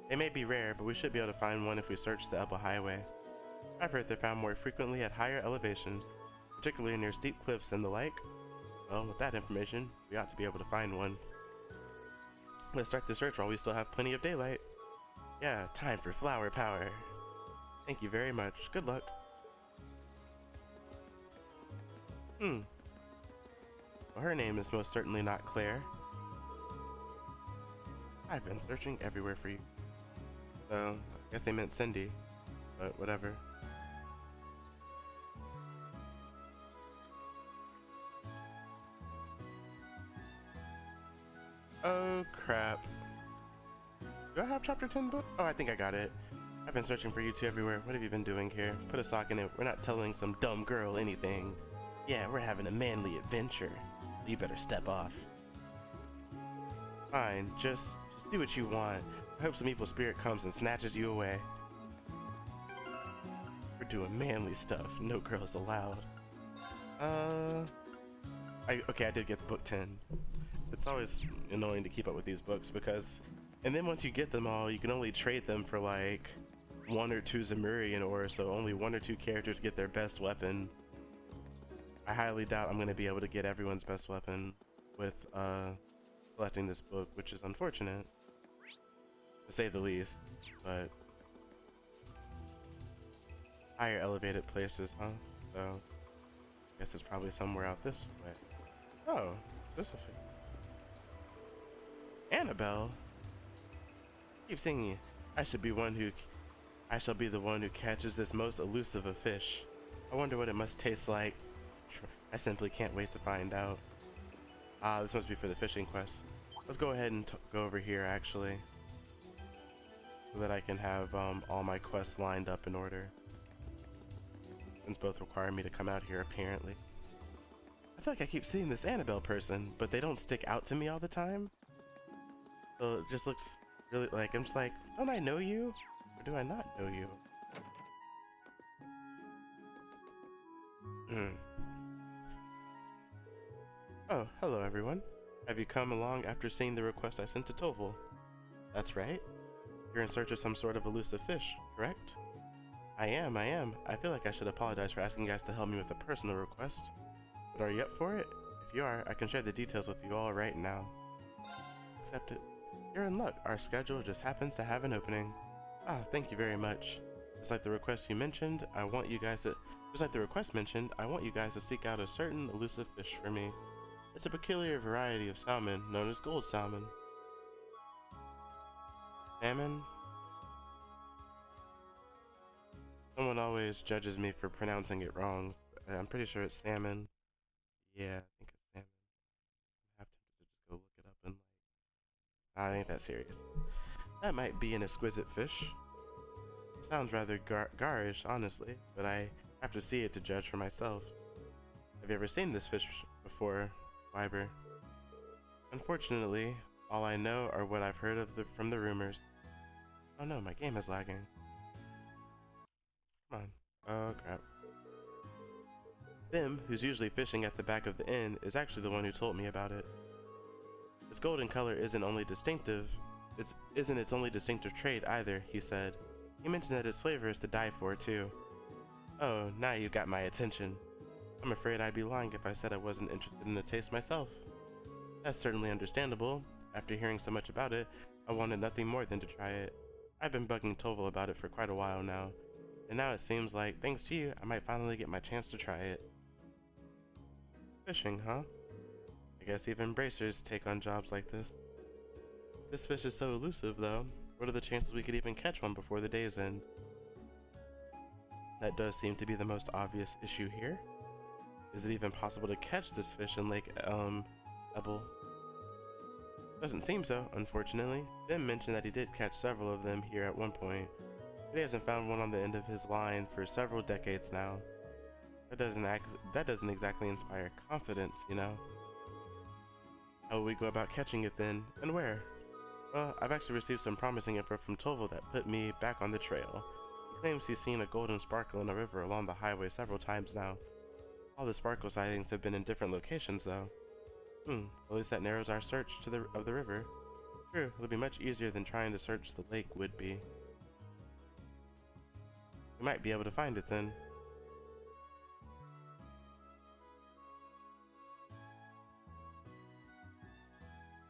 A: They may be rare, but we should be able to find one if we search the upper highway. I've heard they're found more frequently at higher elevations, particularly near steep cliffs and the like. Well, with that information, we ought to be able to find one. Let's start the search while we still have plenty of daylight. Yeah, time for flower power. Thank you very much. Good luck. Well, her name is most certainly not Claire. I've been searching everywhere for you. So, I guess they meant Cindy, but whatever. Oh crap. Do I have chapter 10 book? Oh, I think I got it. I've been searching for you two everywhere. What have you been doing here? Put a sock in it. We're not telling some dumb girl anything. Yeah, we're having a manly adventure. You better step off. Fine, just do what you want. I hope some evil spirit comes and snatches you away. We're doing manly stuff. No girls allowed. Okay, I did get book 10. It's always annoying to keep up with these books because, and then once you get them all, you can only trade them for like 1 or 2 Zemurian ore, so only 1 or 2 characters get their best weapon. I highly doubt I'm going to be able to get everyone's best weapon with collecting this book, which is unfortunate, to say the least, but higher elevated places, huh? So, I guess it's probably somewhere out this way. Oh, is this a fish? Annabelle? Keep singing. I shall be the one who catches this most elusive of fish. I wonder what it must taste like. I simply can't wait to find out. Ah, this must be for the fishing quest. Let's go ahead and go over here actually, so that I can have all my quests lined up in order. Since both require me to come out here apparently. I feel like I keep seeing this Annabelle person, but they don't stick out to me all the time. So it just looks really like, I'm just like, don't I know you? Or do I not know you? Oh, hello everyone. Have you come along after seeing the request I sent to Toval? That's right. You're in search of some sort of elusive fish, correct? I am. I feel like I should apologize for asking you guys to help me with a personal request. But are you up for it? If you are, I can share the details with you all right now. Accept it. You're in luck. Our schedule just happens to have an opening. Ah, thank you very much. Just like the request mentioned, I want you guys to seek out a certain elusive fish for me. It's a peculiar variety of salmon known as gold salmon. Salmon? Someone always judges me for pronouncing it wrong. I'm pretty sure it's salmon. Yeah, I think it's salmon. I have to just go look it up and I ain't that serious. That might be an exquisite fish. It sounds rather garish, honestly, but I have to see it to judge for myself. Have you ever seen this fish before, Wyber? Unfortunately, all I know are what I've heard of from the rumors. Oh no, my game is lagging. Come on. Oh crap. Bim, who's usually fishing at the back of the inn, is actually the one who told me about it. Its golden color isn't its only distinctive trait either, he said. He mentioned that its flavor is to die for, too. Oh, now you got my attention. I'm afraid I'd be lying if I said I wasn't interested in the taste myself. That's certainly understandable. After hearing so much about it, I wanted nothing more than to try it. I've been bugging Toval about it for quite a while now, and now it seems like, thanks to you, I might finally get my chance to try it. Fishing, huh? I guess even bracers take on jobs like this. This fish is so elusive, though. What are the chances we could even catch one before the day's end? That does seem to be the most obvious issue here. Is it even possible to catch this fish in Lake Ebel? Doesn't seem so, unfortunately. Bim mentioned that he did catch several of them here at one point, but he hasn't found one on the end of his line for several decades now. That doesn't exactly inspire confidence, you know. How will we go about catching it then, and where? Well, I've actually received some promising info from Toval that put me back on the trail. He claims he's seen a golden sparkle in a river along the highway several times now. All the sparkle sightings have been in different locations, though. At least that narrows our search of the river. True, it'll be much easier than trying to search the lake would be. We might be able to find it then.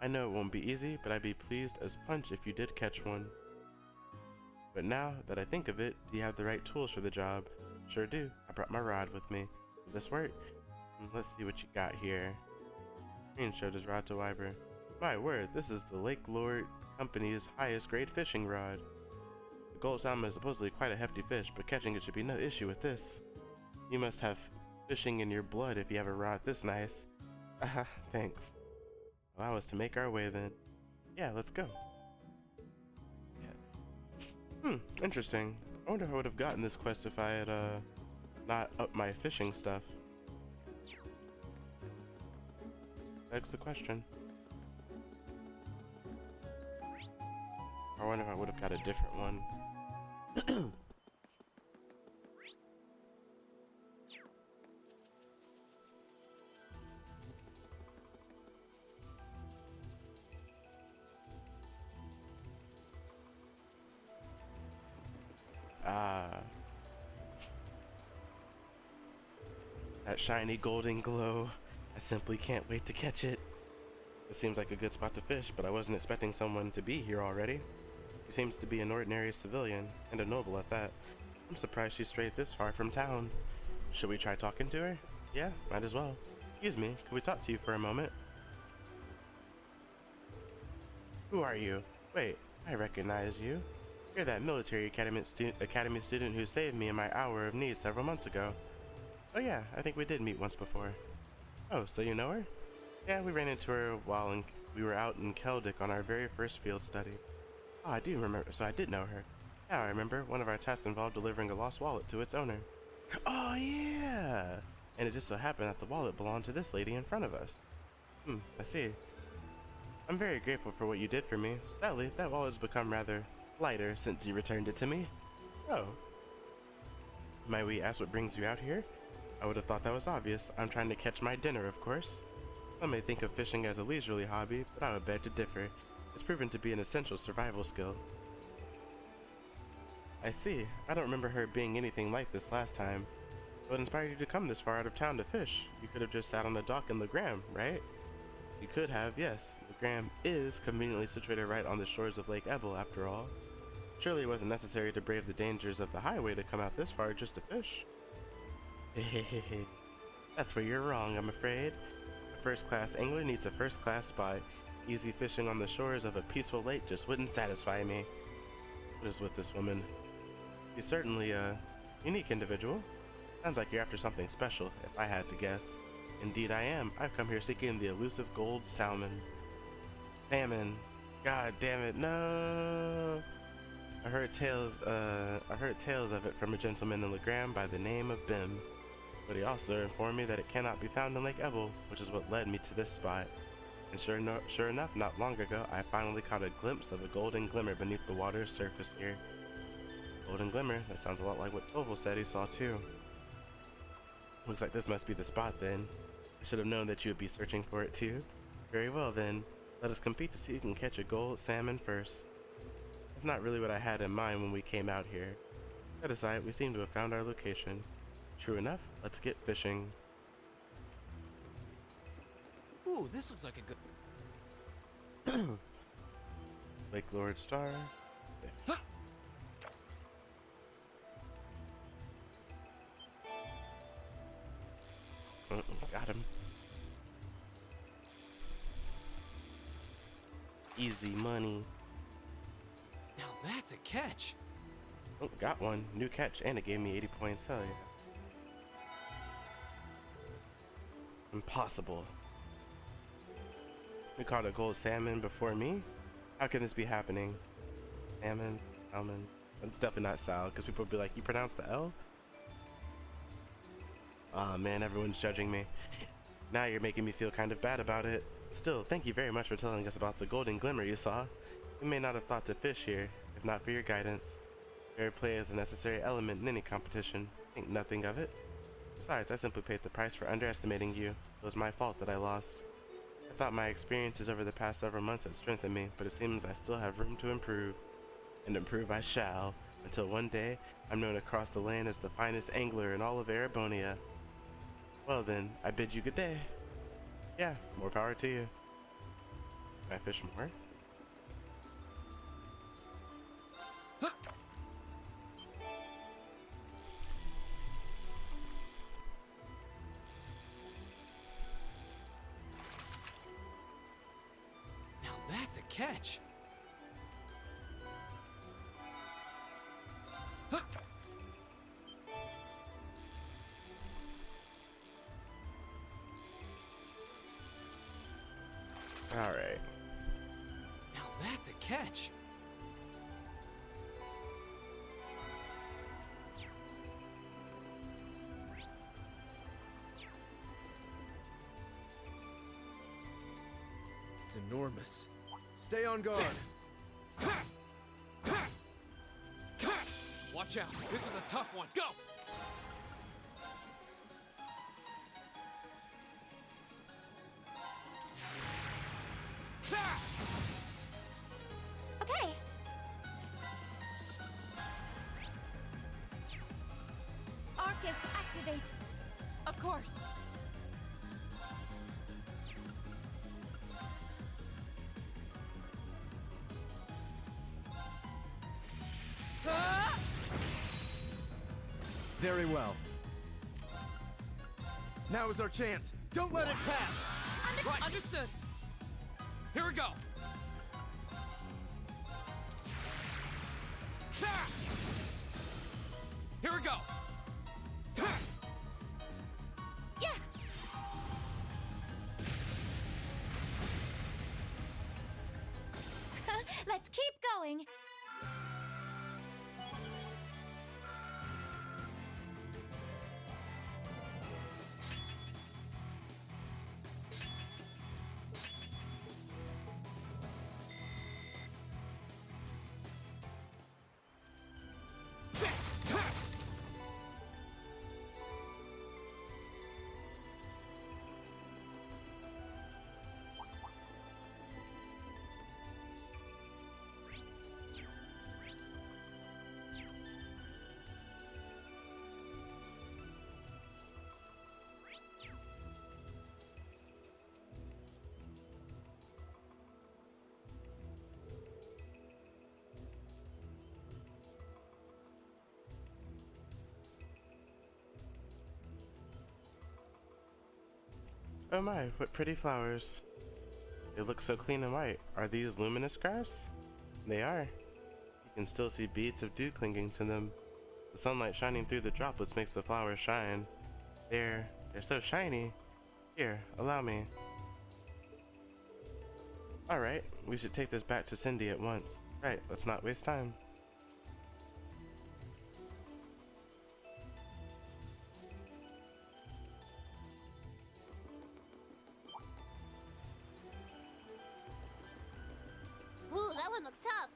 A: I know it won't be easy, but I'd be pleased as punch if you did catch one. But now that I think of it, do you have the right tools for the job? Sure do. I brought my rod with me. Will this work? Let's see what you got here. Green showed his rod to Wyber. My word, this is the Lake Lord Company's highest grade fishing rod. The gold salmon is supposedly quite a hefty fish, but catching it should be no issue with this. You must have fishing in your blood if you have a rod this nice. Thanks. Allow us to make our way then. Yeah, let's go. Interesting. I wonder if I would have gotten this quest if I had, not upped my fishing stuff. Begs the question. I wonder if I would have got a different one. That shiny golden glow. I simply can't wait to catch it. It seems like a good spot to fish, but I wasn't expecting someone to be here already. She seems to be an ordinary civilian, and a noble at that. I'm surprised she strayed this far from town. Should we try talking to her? Yeah, might as well. Excuse me, could we talk to you for a moment? Who are you? Wait, I recognize you. You're that military academy student who saved me in my hour of need several months ago. Oh yeah, I think we did meet once before. Oh, so you know her? Yeah, we ran into her while we were out in Keldic on our very first field study. Oh, I do remember, so I did know her. Yeah, I remember. One of our tasks involved delivering a lost wallet to its owner. Oh yeah! And it just so happened that the wallet belonged to this lady in front of us. I see. I'm very grateful for what you did for me. Sadly, that wallet's become rather lighter since you returned it to me. Oh. Might we ask what brings you out here? I would have thought that was obvious. I'm trying to catch my dinner, of course. Some may think of fishing as a leisurely hobby, but I would beg to differ. It's proven to be an essential survival skill. I see. I don't remember her being anything like this last time. What inspired you to come this far out of town to fish? You could have just sat on the dock in Legram, right? You could have, yes. Legram is conveniently situated right on the shores of Lake Ebel, after all. Surely it wasn't necessary to brave the dangers of the highway to come out this far just to fish. Hehehe. That's where you're wrong, I'm afraid. A first-class angler needs a first-class spot. Easy fishing on the shores of a peaceful lake just wouldn't satisfy me. What is with this woman? She's certainly a unique individual. Sounds like you're after something special, if I had to guess. Indeed I am. I've come here seeking the elusive gold salmon. Salmon. God damn it, no! I heard tales of it from a gentleman in Legram by the name of Bim. But he also informed me that it cannot be found in Lake Ebel, which is what led me to this spot. And sure enough, not long ago, I finally caught a glimpse of a golden glimmer beneath the water's surface here. Golden glimmer? That sounds a lot like what Toval said he saw too. Looks like this must be the spot then. I should have known that you would be searching for it too. Very well then, let us compete to see who can catch a gold salmon first. That's not really what I had in mind when we came out here. Set aside, we seem to have found our location. True enough, let's get fishing.
D: Ooh, this looks like a good...
A: Lake Lord Star.
D: Huh.
A: Got him. Easy money.
D: Now that's a catch.
A: Oh, got one. New catch, and it gave me 80 points. Hell yeah. Impossible. We caught a gold salmon before me? How can this be happening? Salmon? It's definitely not Sal, because people would be like, you pronounce the L? Aw man, everyone's judging me. Now you're making me feel kind of bad about it. Still, thank you very much for telling us about the golden glimmer you saw. We may not have thought to fish here, if not for your guidance. Fair play is a necessary element in any competition. Think nothing of it. Besides, I simply paid the price for underestimating you. It was my fault that I lost. I thought my experiences over the past several months had strengthened me, but it seems I still have room to improve. And improve I shall, until one day I'm known across the land as the finest angler in all of Erebonia. Well then, I bid you good day. Yeah, more power to you. Can I fish more?
D: Now that's a catch. Huh.
A: Alright.
D: Now that's a catch.
C: is enormous. Stay on guard.
D: Watch out. This is a tough one. Go!
E: Okay. Arcus, activate.
B: Of course.
C: Very well. Now is our chance. Don't let it pass.
D: Right.
B: Understood.
D: Here we go. Here we go.
E: Yeah. Let's keep going.
A: Oh my, what pretty flowers. They look so clean and white. Are these luminous grass? They are. You can still see beads of dew clinging to them. The sunlight shining through the droplets makes the flowers shine. They're so shiny. Here, allow me. Alright, we should take this back to Cindy at once. Right, let's not waste time.
E: Ooh, that one looks tough.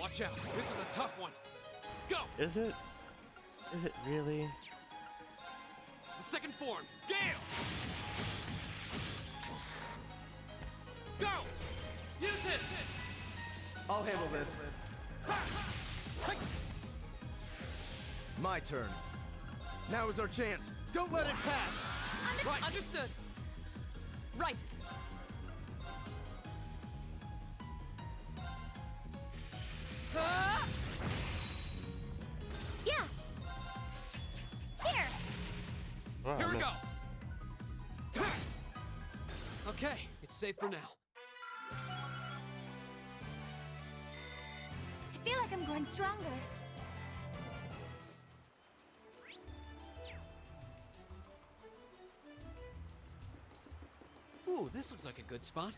D: Watch out. This is a tough one. Go!
A: Is it? Is it really?
D: The second form. Gale! Go! Use it!
C: I'll handle this. My turn. Now is our chance. Don't let it pass.
D: Right.
B: Understood. Right.
E: Yeah. Here.
A: Wow,
D: Here we
A: miss.
D: go. Okay, it's safe for now.
E: I feel like I'm growing stronger.
D: Ooh, this looks like a good spot.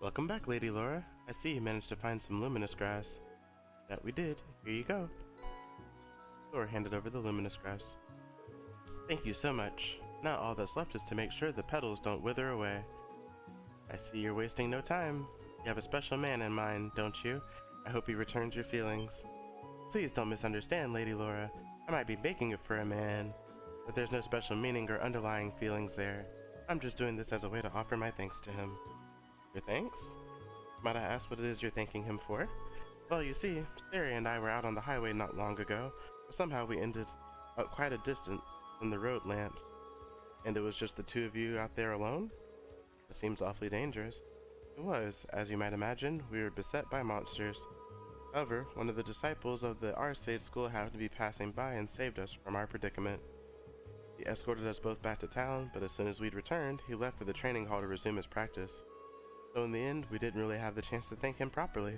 A: Welcome back, Lady Laura. I see you managed to find some luminous grass. That we did. Here you go. Laura handed over the luminous grass. Thank you so much. Now all that's left is to make sure the petals don't wither away. I see you're wasting no time. You have a special man in mind, don't you? I hope he returns your feelings. Please don't misunderstand, Lady Laura. I might be making it for a man, but there's no special meaning or underlying feelings there. I'm just doing this as a way to offer my thanks to him. Your thanks? Might I ask what it is you're thanking him for? Well, you see, Sari and I were out on the highway not long ago, but somehow we ended up quite a distance from the road lamps. And it was just the two of you out there alone? It seems awfully dangerous. It was. As you might imagine, we were beset by monsters. However, one of the disciples of the Arcade school happened to be passing by and saved us from our predicament. He escorted us both back to town, but as soon as we'd returned, he left for the training hall to resume his practice. So in the end, we didn't really have the chance to thank him properly.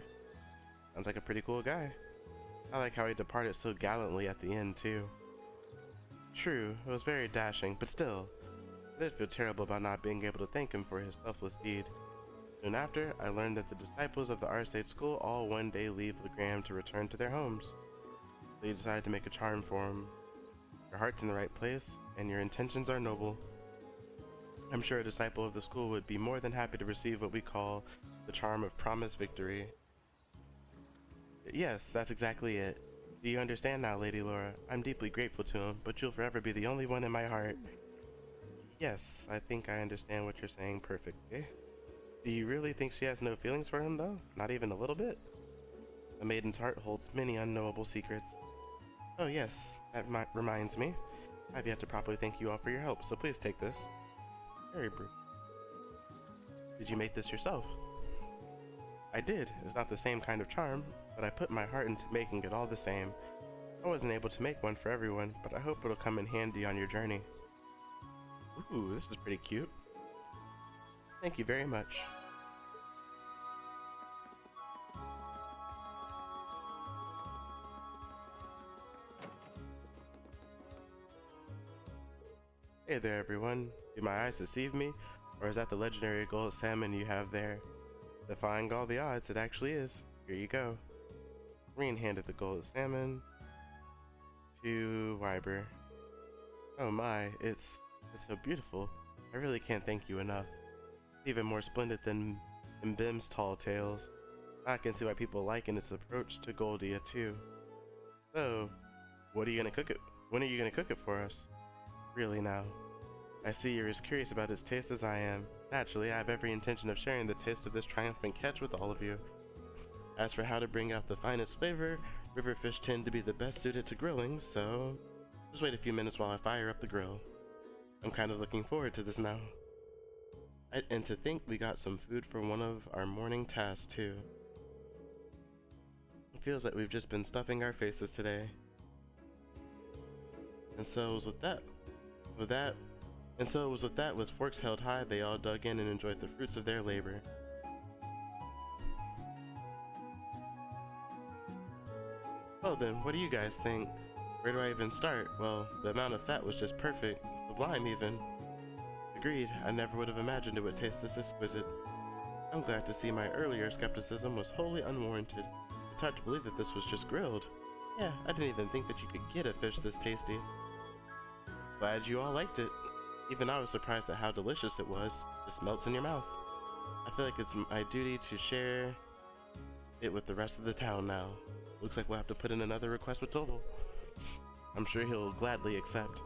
A: Sounds like a pretty cool guy. I like how he departed so gallantly at the end, too. True, it was very dashing, but still, I did feel terrible about not being able to thank him for his selfless deed. Soon after, I learned that the disciples of the Arcade School all one day leave Legram to return to their homes. So you decided to make a charm for him. Your heart's in the right place, and your intentions are noble. I'm sure a disciple of the school would be more than happy to receive what we call the charm of promised victory. Yes, that's exactly it. Do you understand now, Lady Laura? I'm deeply grateful to him, but you'll forever be the only one in my heart. Yes, I think I understand what you're saying perfectly. Do you really think she has no feelings for him, though? Not even a little bit? A maiden's heart holds many unknowable secrets. Oh yes, that reminds me. I've yet to properly thank you all for your help, so please take this. Very brief. Did you make this yourself? I did. It's not the same kind of charm, but I put my heart into making it all the same. I wasn't able to make one for everyone, but I hope it'll come in handy on your journey. Ooh, this is pretty cute. Thank you very much. Hey there, everyone. Do my eyes deceive me, or is that the legendary gold salmon you have there? Defying all the odds, it actually is. Here you go. Reen handed the gold salmon to Wyber. Oh my, it's so beautiful. I really can't thank you enough. It's even more splendid than Bim's tall tales. I can see why people liken its approach to Goldia too. So, what are you gonna cook it? When are you gonna cook it for us? Really now. I see you're as curious about its taste as I am. Naturally, I have every intention of sharing the taste of this triumphant catch with all of you. As for how to bring out the finest flavor, river fish tend to be the best suited to grilling, so just wait a few minutes while I fire up the grill. I'm kind of looking forward to this now. And to think we got some food for one of our morning tasks too. It feels like we've just been stuffing our faces today. And so it was with that, with forks held high, they all dug in and enjoyed the fruits of their labor. Well then, what do you guys think? Where do I even start? Well, the amount of fat was just perfect, sublime even. Agreed, I never would have imagined it would taste this exquisite. I'm glad to see my earlier skepticism was wholly unwarranted. It's hard to believe that this was just grilled. Yeah, I didn't even think that you could get a fish this tasty. Glad you all liked it. Even I was surprised at how delicious it was. Just melts in your mouth. I feel like it's my duty to share it with the rest of the town now. Looks like we'll have to put in another request with Tobal. I'm sure he'll gladly accept.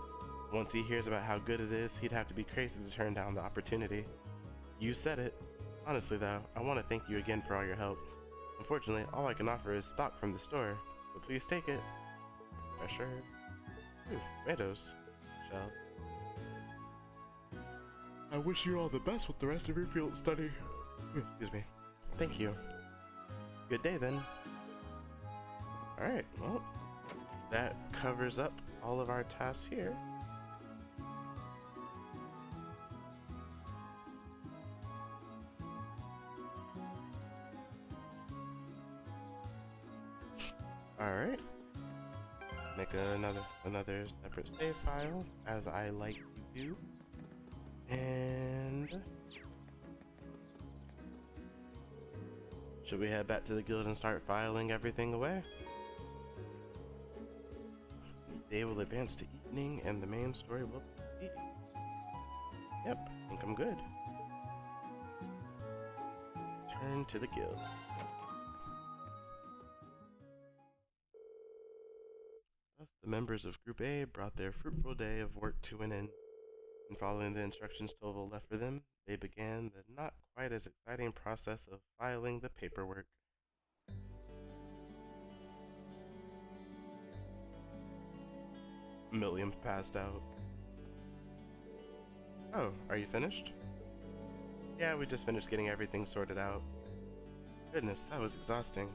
A: Once he hears about how good it is, he'd have to be crazy to turn down the opportunity. You said it. Honestly though, I want to thank you again for all your help. Unfortunately, all I can offer is stock from the store, so please take it. Pressure. Ooh, tomatoes. Shell. I wish you all the best with the rest of your field study. Excuse me. Thank you. Good day then. Alright, well, that covers up all of our tasks here. Alright. Make another separate save file, as I like to do. And should we head back to the guild and start filing everything away? The day will advance to evening and the main story will proceed. Yep, I think I'm good. Turn to the guild. Thus, the members of Group A brought their fruitful day of work to an end. And following the instructions Tobal left for them, they began the not quite as exciting process of filing the paperwork. Milliam passed out. Oh, are you finished? Yeah, we just finished getting everything sorted out. Goodness, that was exhausting.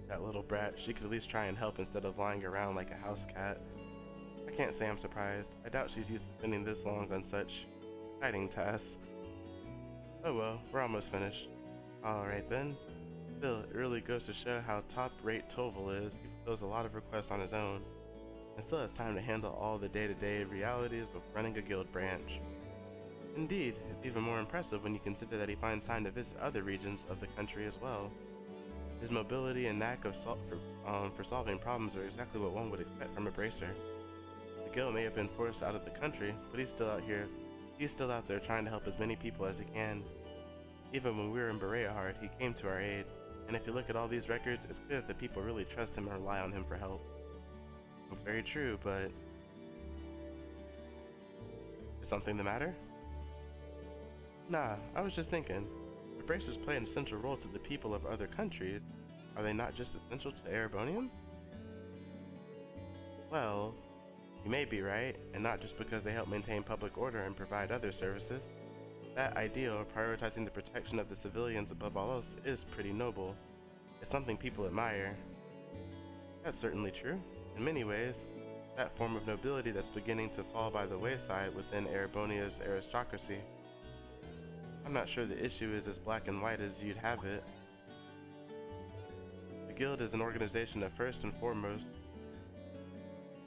A: That little brat, she could at least try and help instead of lying around like a house cat. I can't say I'm surprised. I doubt she's used to spending this long on such exciting tasks. Oh well, we're almost finished. Alright then. Still, it really goes to show how top-rate Toval is. He fulfills a lot of requests on his own, and still has time to handle all the day-to-day realities of running a guild branch. Indeed, it's even more impressive when you consider that he finds time to visit other regions of the country as well. His mobility and knack of for solving problems are exactly what one would expect from a bracer. The guild may have been forced out of the country, but he's still out here. He's still out there trying to help as many people as he can. Even when we were in Bereahard, he came to our aid, and if you look at all these records, it's clear that the people really trust him and rely on him for help. It's very true, but... Is something the matter? Nah, I was just thinking. The bracers play an essential role to the people of other countries. Are they not just essential to the Erebonians? Well, you may be right, and not just because they help maintain public order and provide other services. That ideal of prioritizing the protection of the civilians above all else is pretty noble. It's something people admire. That's certainly true. In many ways, that form of nobility that's beginning to fall by the wayside within Erebonia's aristocracy. I'm not sure the issue is as black and white as you'd have it. The Guild is an organization that first and foremost,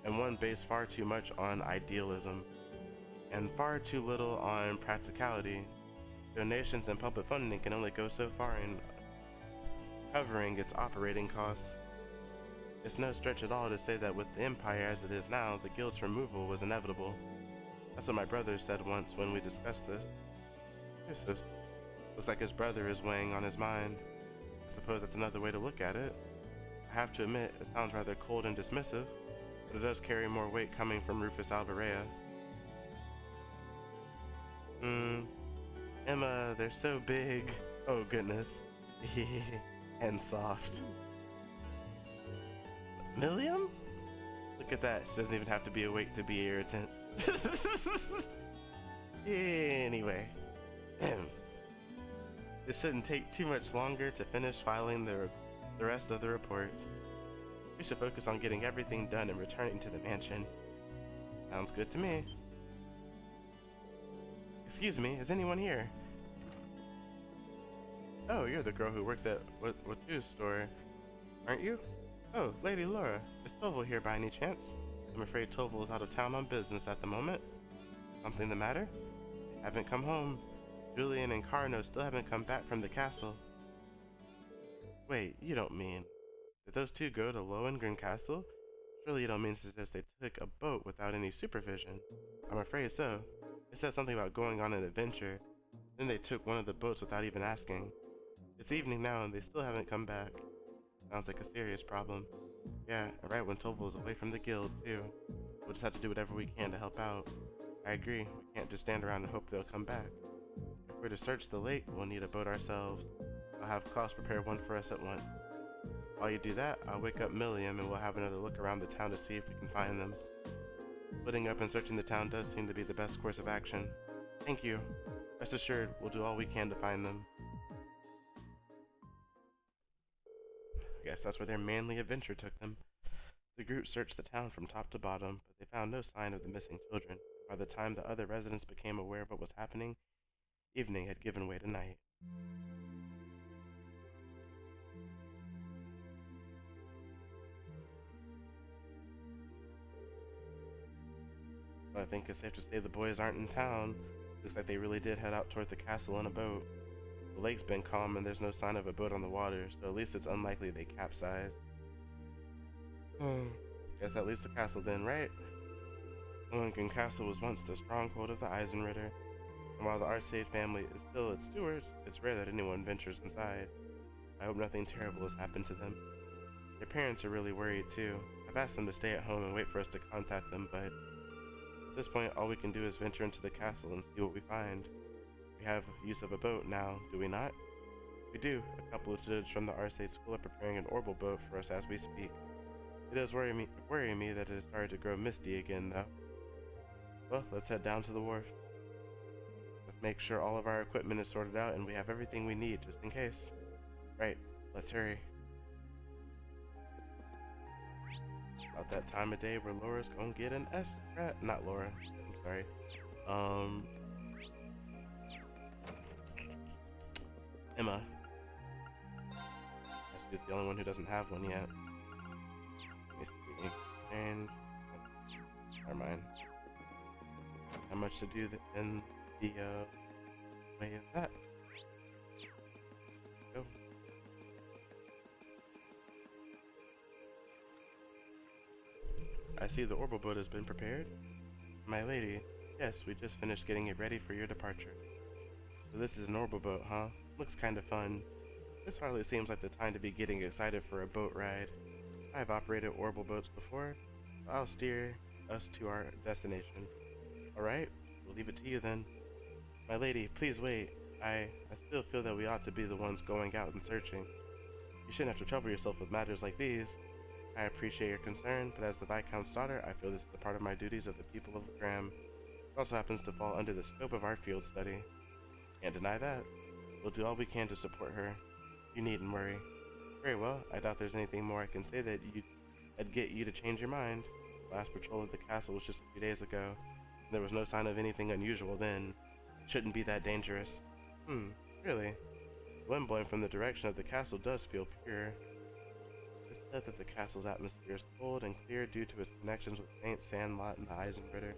A: and one based far too much on idealism, and far too little on practicality. Donations and public funding can only go so far in covering its operating costs. It's no stretch at all to say that with the Empire as it is now, the Guild's removal was inevitable. That's what my brother said once when we discussed this. Looks like his brother is weighing on his mind. I suppose that's another way to look at it. I have to admit, it sounds rather cold and dismissive, but it does carry more weight coming from Rufus Alvarea. Emma, they're so big. Oh goodness. And soft. Milliam? Look at that, she doesn't even have to be awake to be irritant. Anyway. It shouldn't take too much longer to finish filing the rest of the reports. We should focus on getting everything done and returning to the mansion. Sounds good to me. Excuse me, is anyone here? Oh, you're the girl who works at Watu's store, aren't you? Oh, Lady Laura, is Toval here by any chance? I'm afraid Toval is out of town on business at the moment. Something the matter? Haven't come home. Julian and Carno still haven't come back from the castle. Wait, you don't mean... Did those two go to Lohengrin Castle? Surely you don't mean to suggest they took a boat without any supervision. I'm afraid so. They said something about going on an adventure. Then they took one of the boats without even asking. It's evening now and they still haven't come back. Sounds like a serious problem. Yeah, and right when Toval is away from the guild, too. We'll just have to do whatever we can to help out. I agree, we can't just stand around and hope they'll come back. If we're to search the lake, we'll need a boat ourselves. I'll have Klaus prepare one for us at once. While you do that, I'll wake up Milliam and we'll have another look around the town to see if we can find them. Splitting up and searching the town does seem to be the best course of action. Thank you. Rest assured, we'll do all we can to find them. I guess that's where their manly adventure took them. The group searched the town from top to bottom, but they found no sign of the missing children. By the time the other residents became aware of what was happening, evening had given way to night. Well, I think it's safe to say the boys aren't in town. Looks like they really did head out toward the castle in a boat. The lake's been calm and there's no sign of a boat on the water, so at least it's unlikely they capsized. Guess that leaves the castle then, right? Lohengrin Castle was once the stronghold of the Eisenritter, and while the Arcade family is still its stewards, it's rare that anyone ventures inside. I hope nothing terrible has happened to them. Their parents are really worried too. I've asked them to stay at home and wait for us to contact them, but at this point all we can do is venture into the castle and see what we find. We have use of a boat now, do we not? We do. A couple of students from the Arcade school are preparing an orbital boat for us as we speak. It does worry me that it has started to grow misty again, though. Well, let's head down to the wharf. Let's make sure all of our equipment is sorted out and we have everything we need, just in case. Right, let's hurry. About that time of day where Laura's gonna get an not Laura, I'm sorry. Emma. She's the only one who doesn't have one yet. Let me see. And never mind. Not much to do in the way of that. Go. I see the orbital boat has been prepared. My lady, yes, we just finished getting it ready for your departure. So this is an orbital boat, huh? Looks kinda fun. This hardly seems like the time to be getting excited for a boat ride. I've operated orbital boats before, so I'll steer us to our destination. Alright, we'll leave it to you then. My lady, please wait. I still feel that we ought to be the ones going out and searching. You shouldn't have to trouble yourself with matters like these. I appreciate your concern, but as the Viscount's daughter, I feel this is a part of my duties of the people of Legram. It also happens to fall under the scope of our field study. Can't deny that. We'll do all we can to support her. You needn't worry. Very well, I doubt there's anything more I can say that'd get you to change your mind. The last patrol of the castle was just a few days ago. There was no sign of anything unusual then. It shouldn't be that dangerous. Really? The wind blowing from the direction of the castle does feel pure. It's said that the castle's atmosphere is cold and clear due to its connections with Saint Sandlot and the Eisenritter.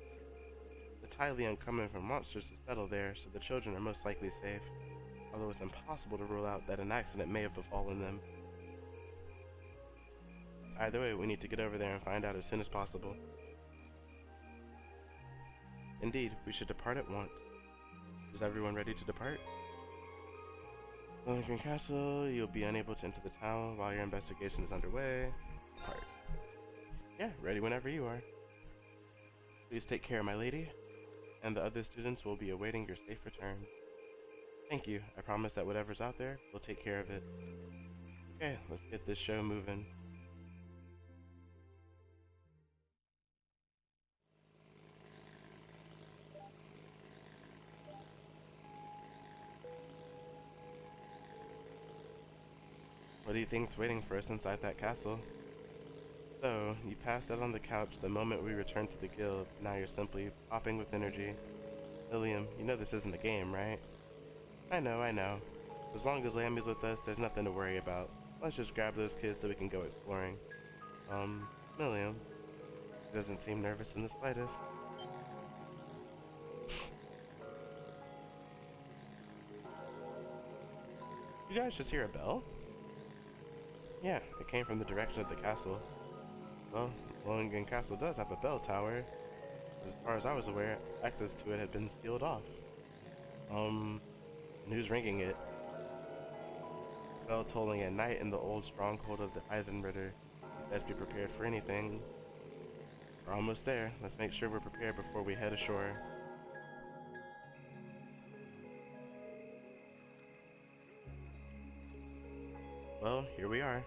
A: It's highly uncommon for monsters to settle there, so the children are most likely safe, although it's impossible to rule out that an accident may have befallen them. Either way, we need to get over there and find out as soon as possible. Indeed, we should depart at once. Is everyone ready to depart? Lincoln Castle, you'll be unable to enter the town while your investigation is underway. Depart. Yeah, ready whenever you are. Please take care, my lady, and the other students will be awaiting your safe return. Thank you. I promise that whatever's out there, we'll take care of it. Okay, let's get this show moving. What do you think's waiting for us inside that castle? So, you passed out on the couch the moment we returned to the guild. Now you're simply popping with energy. Ilium, you know this isn't a game, right? I know. As long as Lammy's with us, there's nothing to worry about. Let's just grab those kids so we can go exploring. Ilium. He doesn't seem nervous in the slightest. You guys just hear a bell? Yeah, it came from the direction of the castle. Well, Loningen Castle does have a bell tower. As far as I was aware, access to it had been sealed off. And who's ringing it? Bell tolling at night in the old stronghold of the Eisenritter. Let's be prepared for anything. We're almost there. Let's make sure we're prepared before we head ashore. Well, here we are.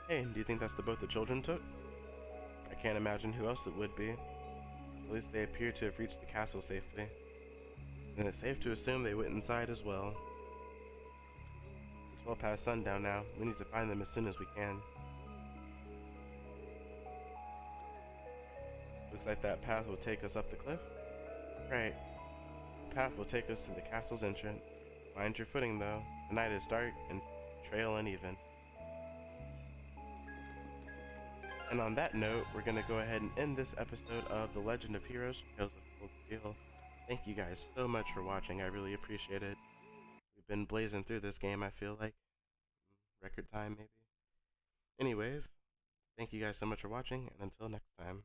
A: Hey, do you think that's the boat the children took? I can't imagine who else it would be. At least they appear to have reached the castle safely. And it's safe to assume they went inside as well. It's well past sundown now. We need to find them as soon as we can. Looks like that path will take us up the cliff. Right. The path will take us to the castle's entrance. Mind your footing though. The night is dark and trail uneven. And on that note, we're going to go ahead and end this episode of The Legend of Heroes Trails of Cold Steel. Thank you guys so much for watching. I really appreciate it. We've been blazing through this game, I feel like. Record time, maybe. Anyways, thank you guys so much for watching, and until next time.